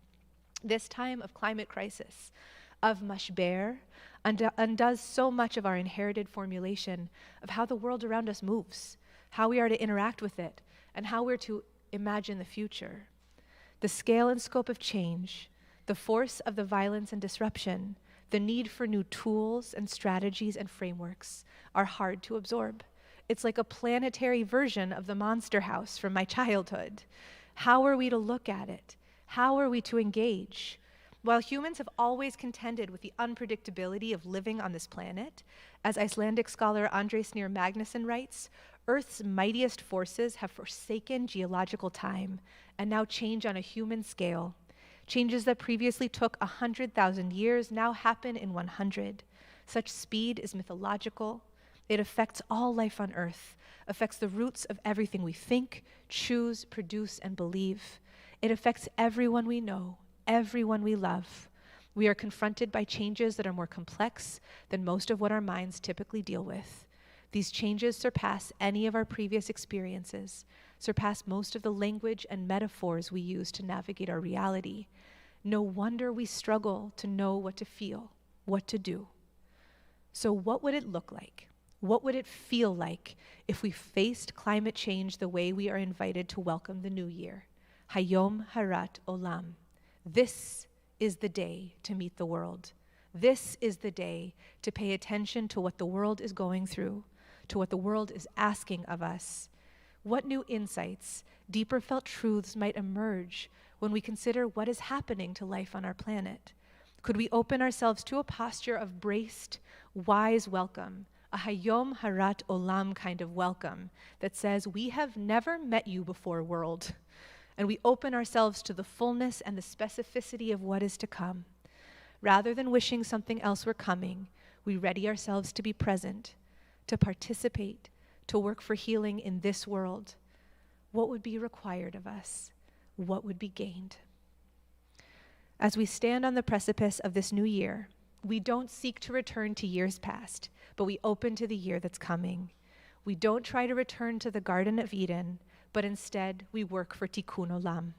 B: This time of climate crisis, of mashber, undoes so much of our inherited formulation of how the world around us moves, how we are to interact with it, and how we're to imagine the future. The scale and scope of change, the force of the violence and disruption, the need for new tools and strategies and frameworks are hard to absorb. It's like a planetary version of the monster house from my childhood. How are we to look at it? How are we to engage? While humans have always contended with the unpredictability of living on this planet, as Icelandic scholar Andrés Snær Magnusson writes, Earth's mightiest forces have forsaken geological time and now change on a human scale. Changes that previously took 100,000 years now happen in 100. Such speed is mythological. It affects all life on Earth, affects the roots of everything we think, choose, produce, and believe. It affects everyone we know, everyone we love. We are confronted by changes that are more complex than most of what our minds typically deal with. These changes surpass any of our previous experiences, surpass most of the language and metaphors we use to navigate our reality. No wonder we struggle to know what to feel, what to do. So what would it look like? What would it feel like if we faced climate change the way we are invited to welcome the new year? Hayom Harat Olam. This is the day to meet the world. This is the day to pay attention to what the world is going through, to what the world is asking of us. What new insights, deeper felt truths might emerge when we consider what is happening to life on our planet? Could we open ourselves to a posture of braced, wise welcome, a Hayom Harat Olam kind of welcome that says, we have never met you before, world, and we open ourselves to the fullness and the specificity of what is to come. Rather than wishing something else were coming, we ready ourselves to be present, to participate, to work for healing in this world. What would be required of us? What would be gained? As we stand on the precipice of this new year, we don't seek to return to years past, but we open to the year that's coming. We don't try to return to the Garden of Eden, but instead we work for Tikkun Olam,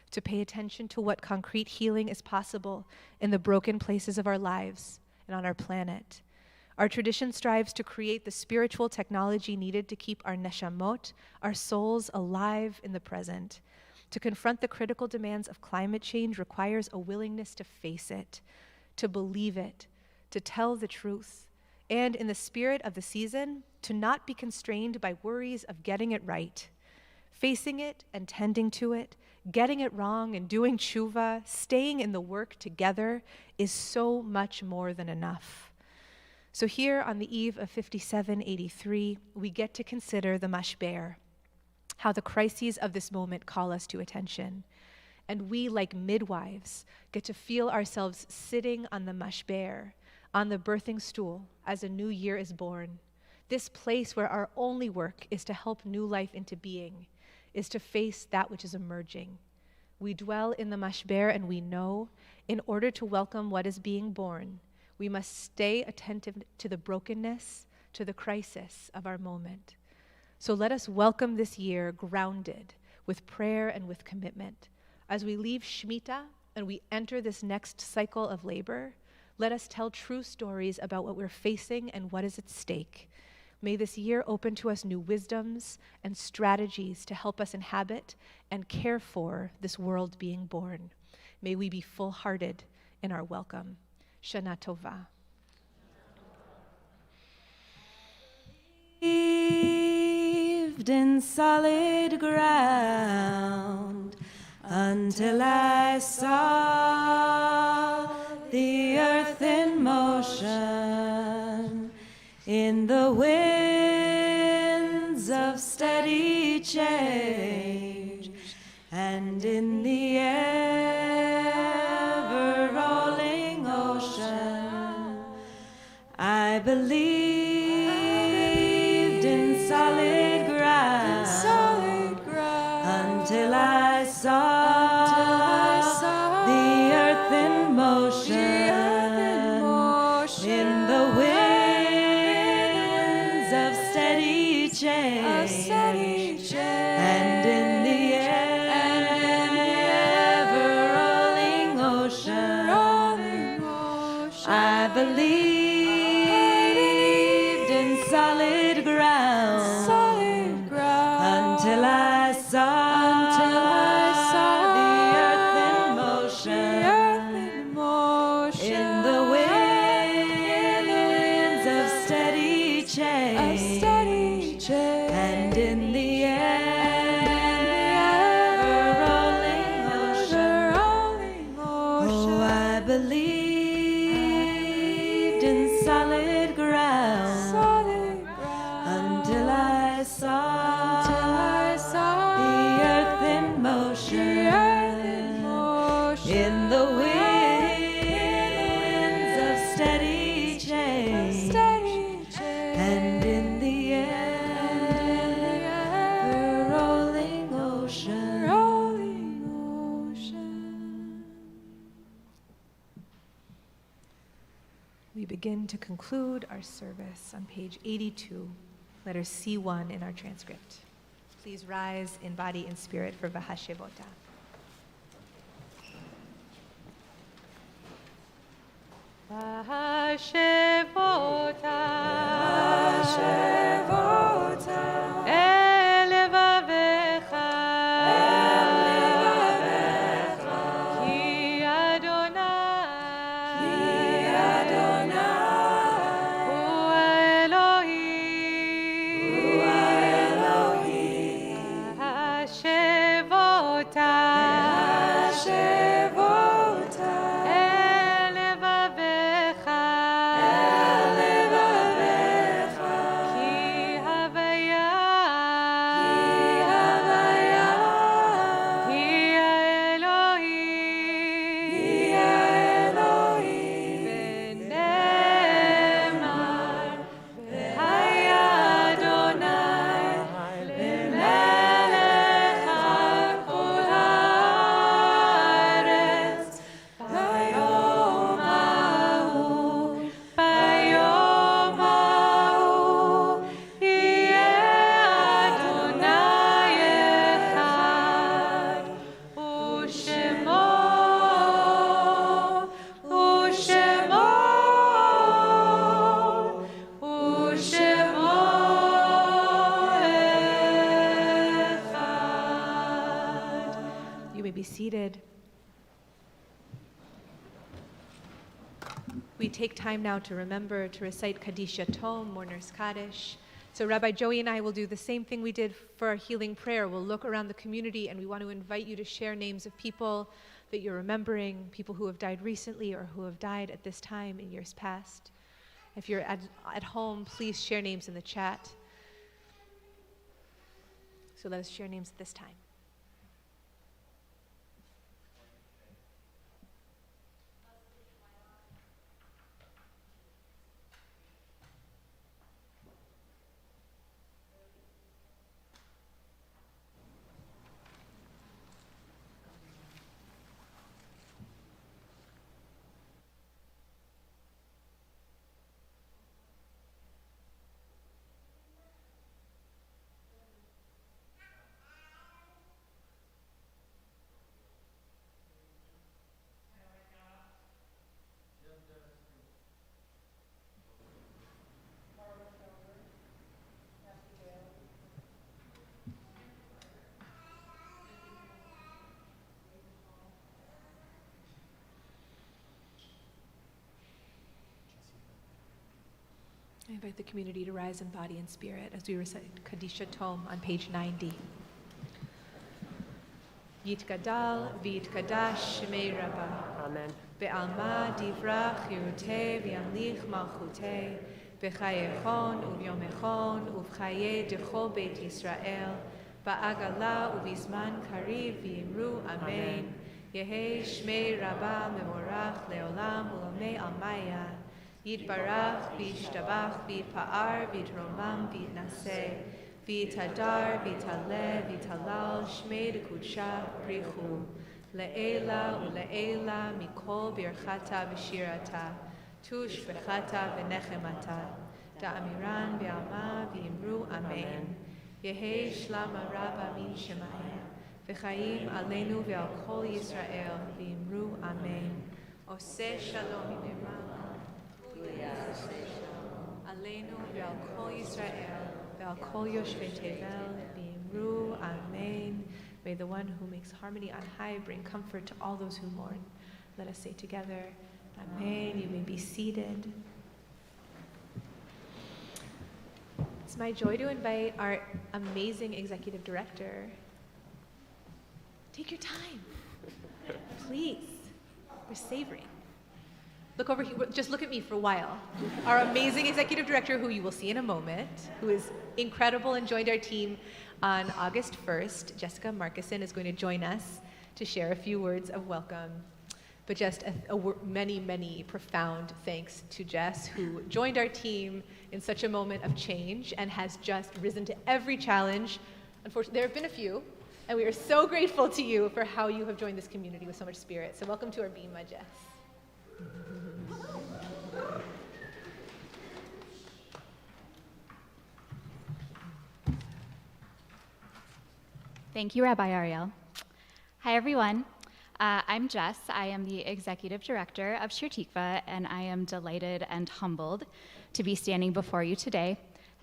B: to pay attention to what concrete healing is possible in the broken places of our lives and on our planet. Our tradition strives to create the spiritual technology needed to keep our neshamot, our souls, alive in the present. To confront the critical demands of climate change requires a willingness to face it, to believe it, to tell the truth. and in the spirit of the season, to not be constrained by worries of getting it right. Facing it and tending to it, getting it wrong and doing tshuva, staying in the work together is so much more than enough. So here on the eve of 5783, we get to consider the mashber, how the crises of this moment call us to attention. And we, like midwives, get to feel ourselves sitting on the mashber, on the birthing stool, as a new year is born. This place where our only work is to help new life into being, is to face that which is emerging. We dwell in the mashber and we know, in order to welcome what is being born, we must stay attentive to the brokenness, to the crisis of our moment. So let us welcome this year grounded with prayer and with commitment. As we leave Shemitah and we enter this next cycle of labor, let us tell true stories about what we're facing and what is at stake. May this year open to us new wisdoms and strategies to help us inhabit and care for this world being born. May we be full-hearted in our welcome. Shana Tova.
F: Lived in solid ground until I saw the earth in motion, in the winds of steady change, and in the ever-rolling ocean. I believed in solid ground, until I saw the earth in motion, in the winds of steady change, and in the ever-rolling ocean. I believed in solid ground, until I saw the earth in motion, in the winds of steady change, and in the ever-rolling ocean. Oh, I believed in solid ground, until I saw the earth in motion, in the winds of steady change, and in the ever-rolling ocean.
B: We begin to conclude our service on page 82, letter C1 in our transcript. Please rise in body and spirit for Vahashevota.
F: Shevota,
B: take time now to remember to recite Kaddish Yatom, Mourner's Kaddish. So Rabbi Joey and I will do the same thing we did for our healing prayer. We'll look around the community and we want to invite you to share names of people that you're remembering, people who have died recently or who have died at this time in years past. If you're at home, please share names in the chat. So let us share names at this time. I invite the community to rise in body and spirit as we recite Kaddish Tome on page 90. Yitgadal v'yitkadash shemei Rabbah.
C: Amen.
B: Be'alma divrach yiruteh v'yamlich malchuteh b'chayechon u'vyomechon u'vchaye dechol beit Yisrael ba'agala u'bizman kariv v'yimru Amen. Yehi shmei Rabbah memorach leolam u'lamei almaya Yitbarach v'yishtabach v'yitpa'ar v'yitromam v'yitnaseh v'yitadar v'yitaleh v'yitalal shmei dekudsha brichu le'ela u'le'ela mikol birchata v'shirata tush v'chata v'nechemata da'amiran v'alma v'yimru Amen. Yehi shlama rabba min shemaya v'chayim aleinu v'al kol Yisrael v'yimru Amen. Oseh shalom imema Aleinu ve'al kol Yisrael ve'al kol yoshvei tevel v'yimru Amen. May the one who makes harmony on high bring comfort to all those who mourn. Let us say together, Amen. You may be seated. It's my joy to invite our amazing executive director. Take your time, please. We're savoring. Look over here, just look at me for a while. Our amazing executive director, who you will see in a moment, who is incredible and joined our team on August 1st, Jessica Markison, is going to join us to share a few words of welcome. But just many, many profound thanks to Jess, who joined our team in such a moment of change and has just risen to every challenge. Unfortunately, there have been a few, and we are so grateful to you for how you have joined this community with so much spirit. So welcome to our Bima, Jess.
I: Thank you, Rabbi Ariel. Hi, everyone. I'm Jess. I am the Executive Director of Shir Tikvah, and I am delighted and humbled to be standing before you today,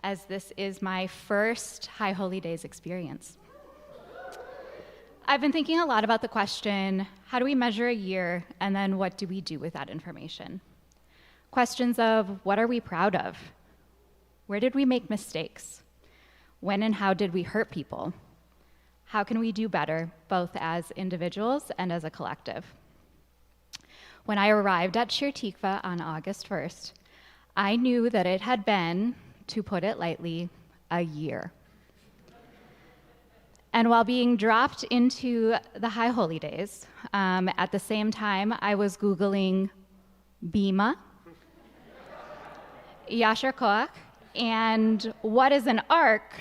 I: as this is my first High Holy Days experience. I've been thinking a lot about the question, how do we measure a year, and then what do we do with that information? Questions of, what are we proud of? Where did we make mistakes? When and how did we hurt people? How can we do better, both as individuals and as a collective? When I arrived at Shir Tikvah on August 1st, I knew that it had been, to put it lightly, a year. And while being dropped into the High Holy Days, at the same time, I was Googling Bima, Yashar Koach, and what is an ark?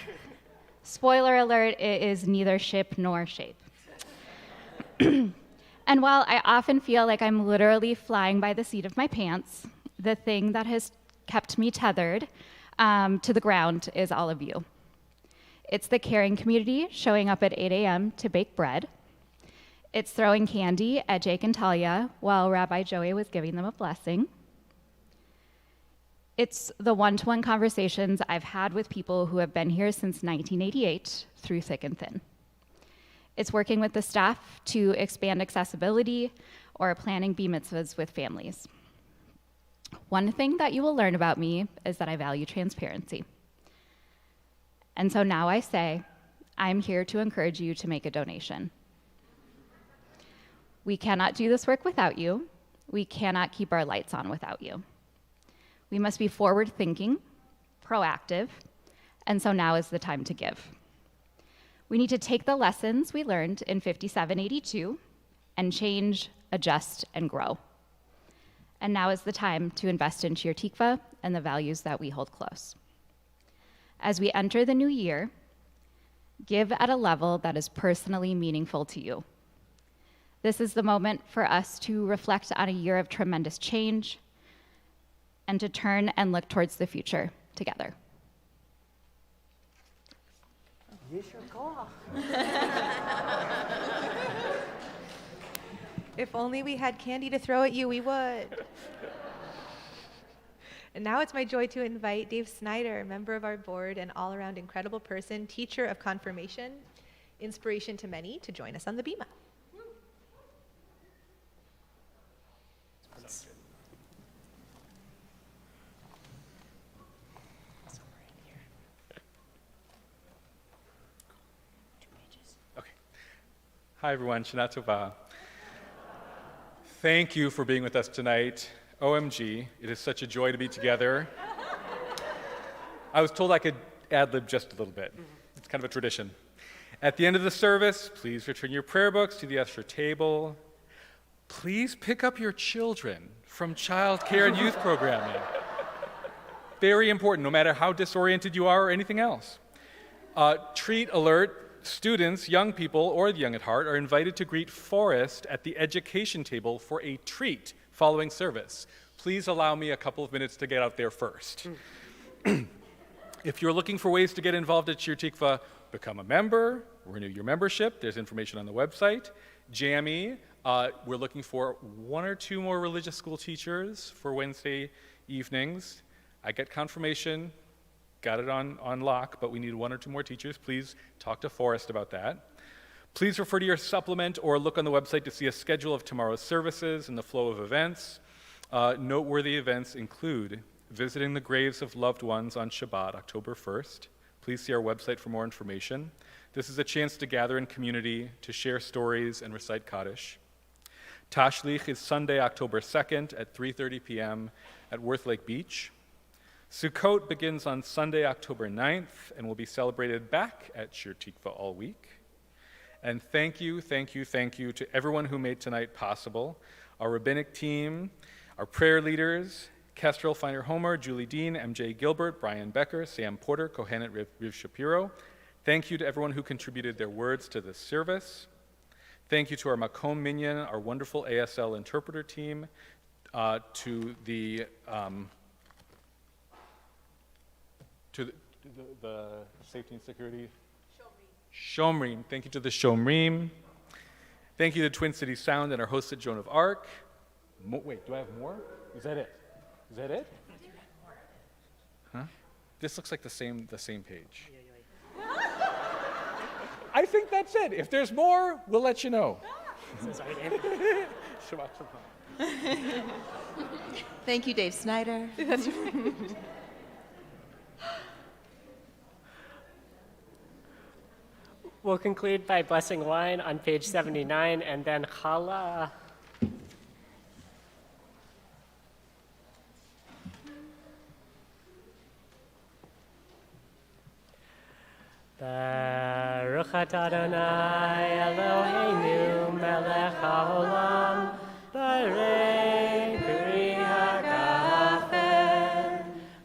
I: Spoiler alert, it is neither ship nor shape. And while I often feel like I'm literally flying by the seat of my pants, the thing that has kept me tethered to the ground is all of you. It's the caring community showing up at 8 a.m. to bake bread. It's throwing candy at Jake and Talia while Rabbi Joey was giving them a blessing. It's the one-to-one conversations I've had with people who have been here since 1988 through thick and thin. It's working with the staff to expand accessibility or planning bar mitzvahs with families. One thing that you will learn about me is that I value transparency. And so now I say, I'm here to encourage you to make a donation. We cannot do this work without you. We cannot keep our lights on without you. We must be forward-thinking, proactive, and so now is the time to give. We need to take the lessons we learned in 5782 and change, adjust, and grow. And now is the time to invest in Shir Tikvah and the values that we hold close. As we enter the new year, give at a level that is personally meaningful to you. This is the moment for us to reflect on a year of tremendous change and to turn and look towards the future together.
B: If only we had candy to throw at you, we would. And now it's my joy to invite Dave Snyder, member of our board and all-around incredible person, teacher of confirmation, inspiration to many, to join us on the bima.
J: Okay. Hi, everyone. Shana Tova. Thank you for being with us tonight. OMG, it is such a joy to be together. I was told I could ad-lib just a little bit. It's kind of a tradition. At the end of the service, please return your prayer books to the usher table. Please pick up your children from child care and youth programming. Very important, no matter how disoriented you are or anything else. Treat alert. Students, young people, or the young at heart are invited to greet Forrest at the education table for a treat following service. Please allow me a couple of minutes to get out there first. If you're looking for ways to get involved at Shir Tikvah, become a member, renew your membership. There's information on the website. Jammy, we're looking for 1 or 2 more religious school teachers for Wednesday evenings. I get confirmation. Got it on lock, but we need 1 or 2 more teachers. Please talk to Forrest about that. Please refer to your supplement or look on the website to see a schedule of tomorrow's services and the flow of events. Noteworthy events include visiting the graves of loved ones on Shabbat, October 1st. Please see our website for more information. This is a chance to gather in community, to share stories and recite kaddish. Tashlich is Sunday, October 2nd at 3:30 p.m. at Worth Lake Beach. Sukkot begins on Sunday, October 9th, and will be celebrated back at Shir Tikvah all week. And thank you to everyone who made tonight possible. Our rabbinic team, our prayer leaders, Kestrel Feiner-Homer, Julie Dean, MJ Gilbert, Brian Becker, Sam Porter, Kohenet Riv Shapiro. Thank you to everyone who contributed their words to this service. Thank you to our Makom Minyan, our wonderful ASL interpreter team, to the safety and security? Shomrim. Thank you to the Shomrim. Thank you to Twin Cities Sound and our host at Joan of Arc. Wait, do I have more? Is that it? Is that it? Huh? This looks like the same page. I think that's it. If there's more, we'll let you know. Shabbat shalom.
F: Thank you, Dave Snyder.
C: We'll conclude by blessing wine on page 79 and then challah. Baruch atah Adonai Eloheinu melech haolam barei peri hagafen.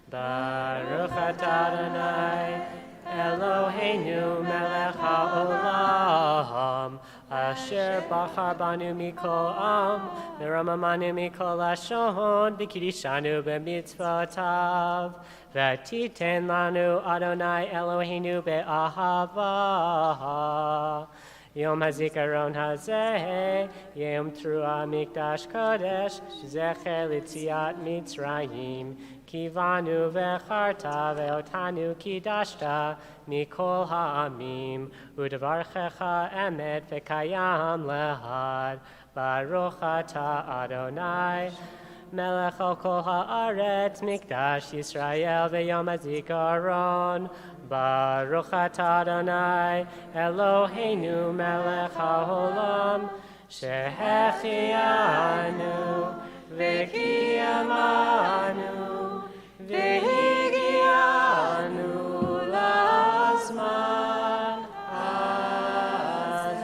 C: Baruch atah Adonai Eloheinu melech haolam asher bachar banu mikol am v'ramamanu mikol lashon v'kidishanu b'mitzvotav v'titen lanu Adonai Eloheinu be'ahava Yom hazikaron hazeh Yom trua mikdash kodesh zecher litziat mitzrayim Kivanu v'charta ve'otanu kidashta mikol ha'amim u'devarchecha emet v'kayam lehad Baruch atah Adonai melech al kol haaretz, mikdash Yisrael v'yom hazikaron. Baruch atah Adonai, Eloheinu melech haolam, shehechianu v'kiyamanu v'higianu lazman hazeh.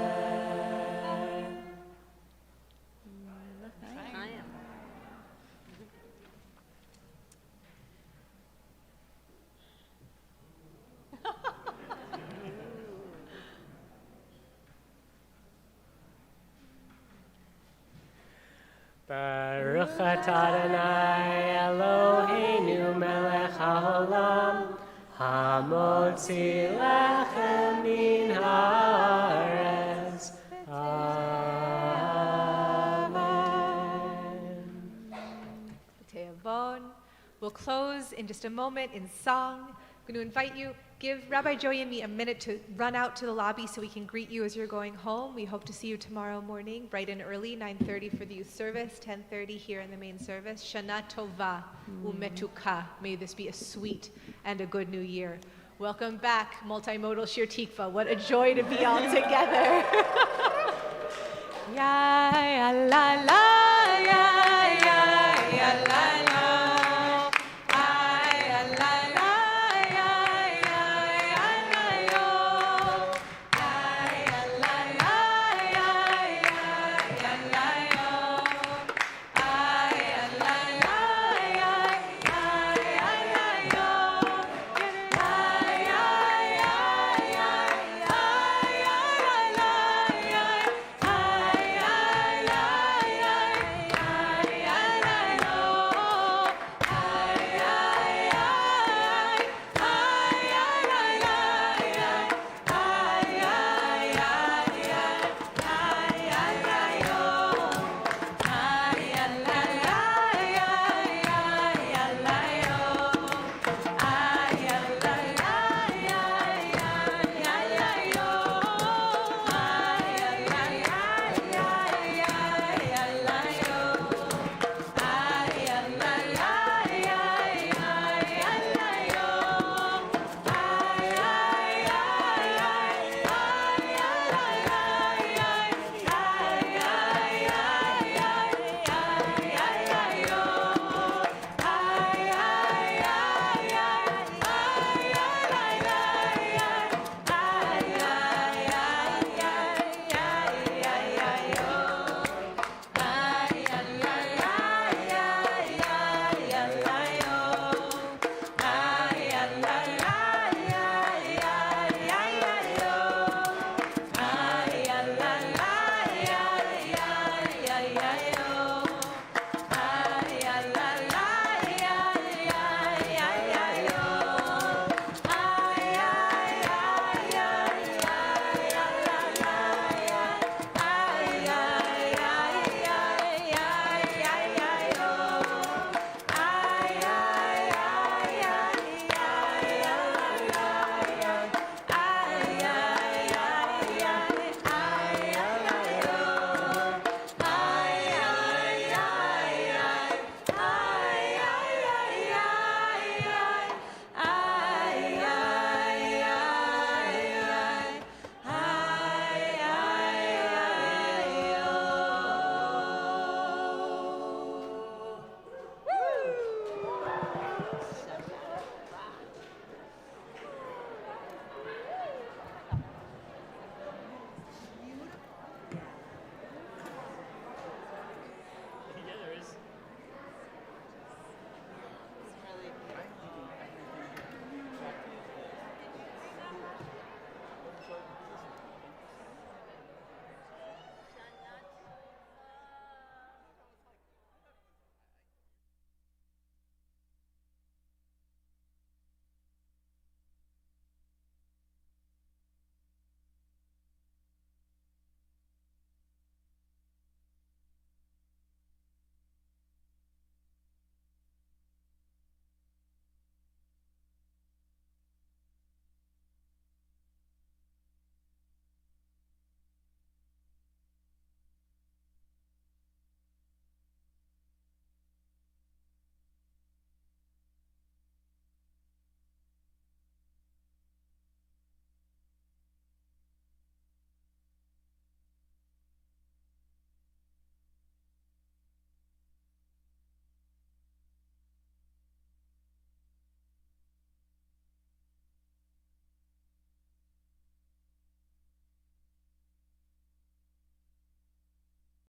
C: Baruch atah Adonai Eloheinu melech haolam, hamotzi lechem min haaretz. Amen.
B: Te'avon. We'll close in just a moment in song. I'm going to invite you, give Rabbi Joey and me a minute to run out to the lobby so we can greet you as you're going home. We hope to see you tomorrow morning, bright and early, 9:30 for the youth service, 10:30 here in the main service. Shana Tova Umetuka. May this be a sweet and a good new year. Welcome back, multimodal Shir Tikvah. What a joy to be all together. Ya la la, ya la la.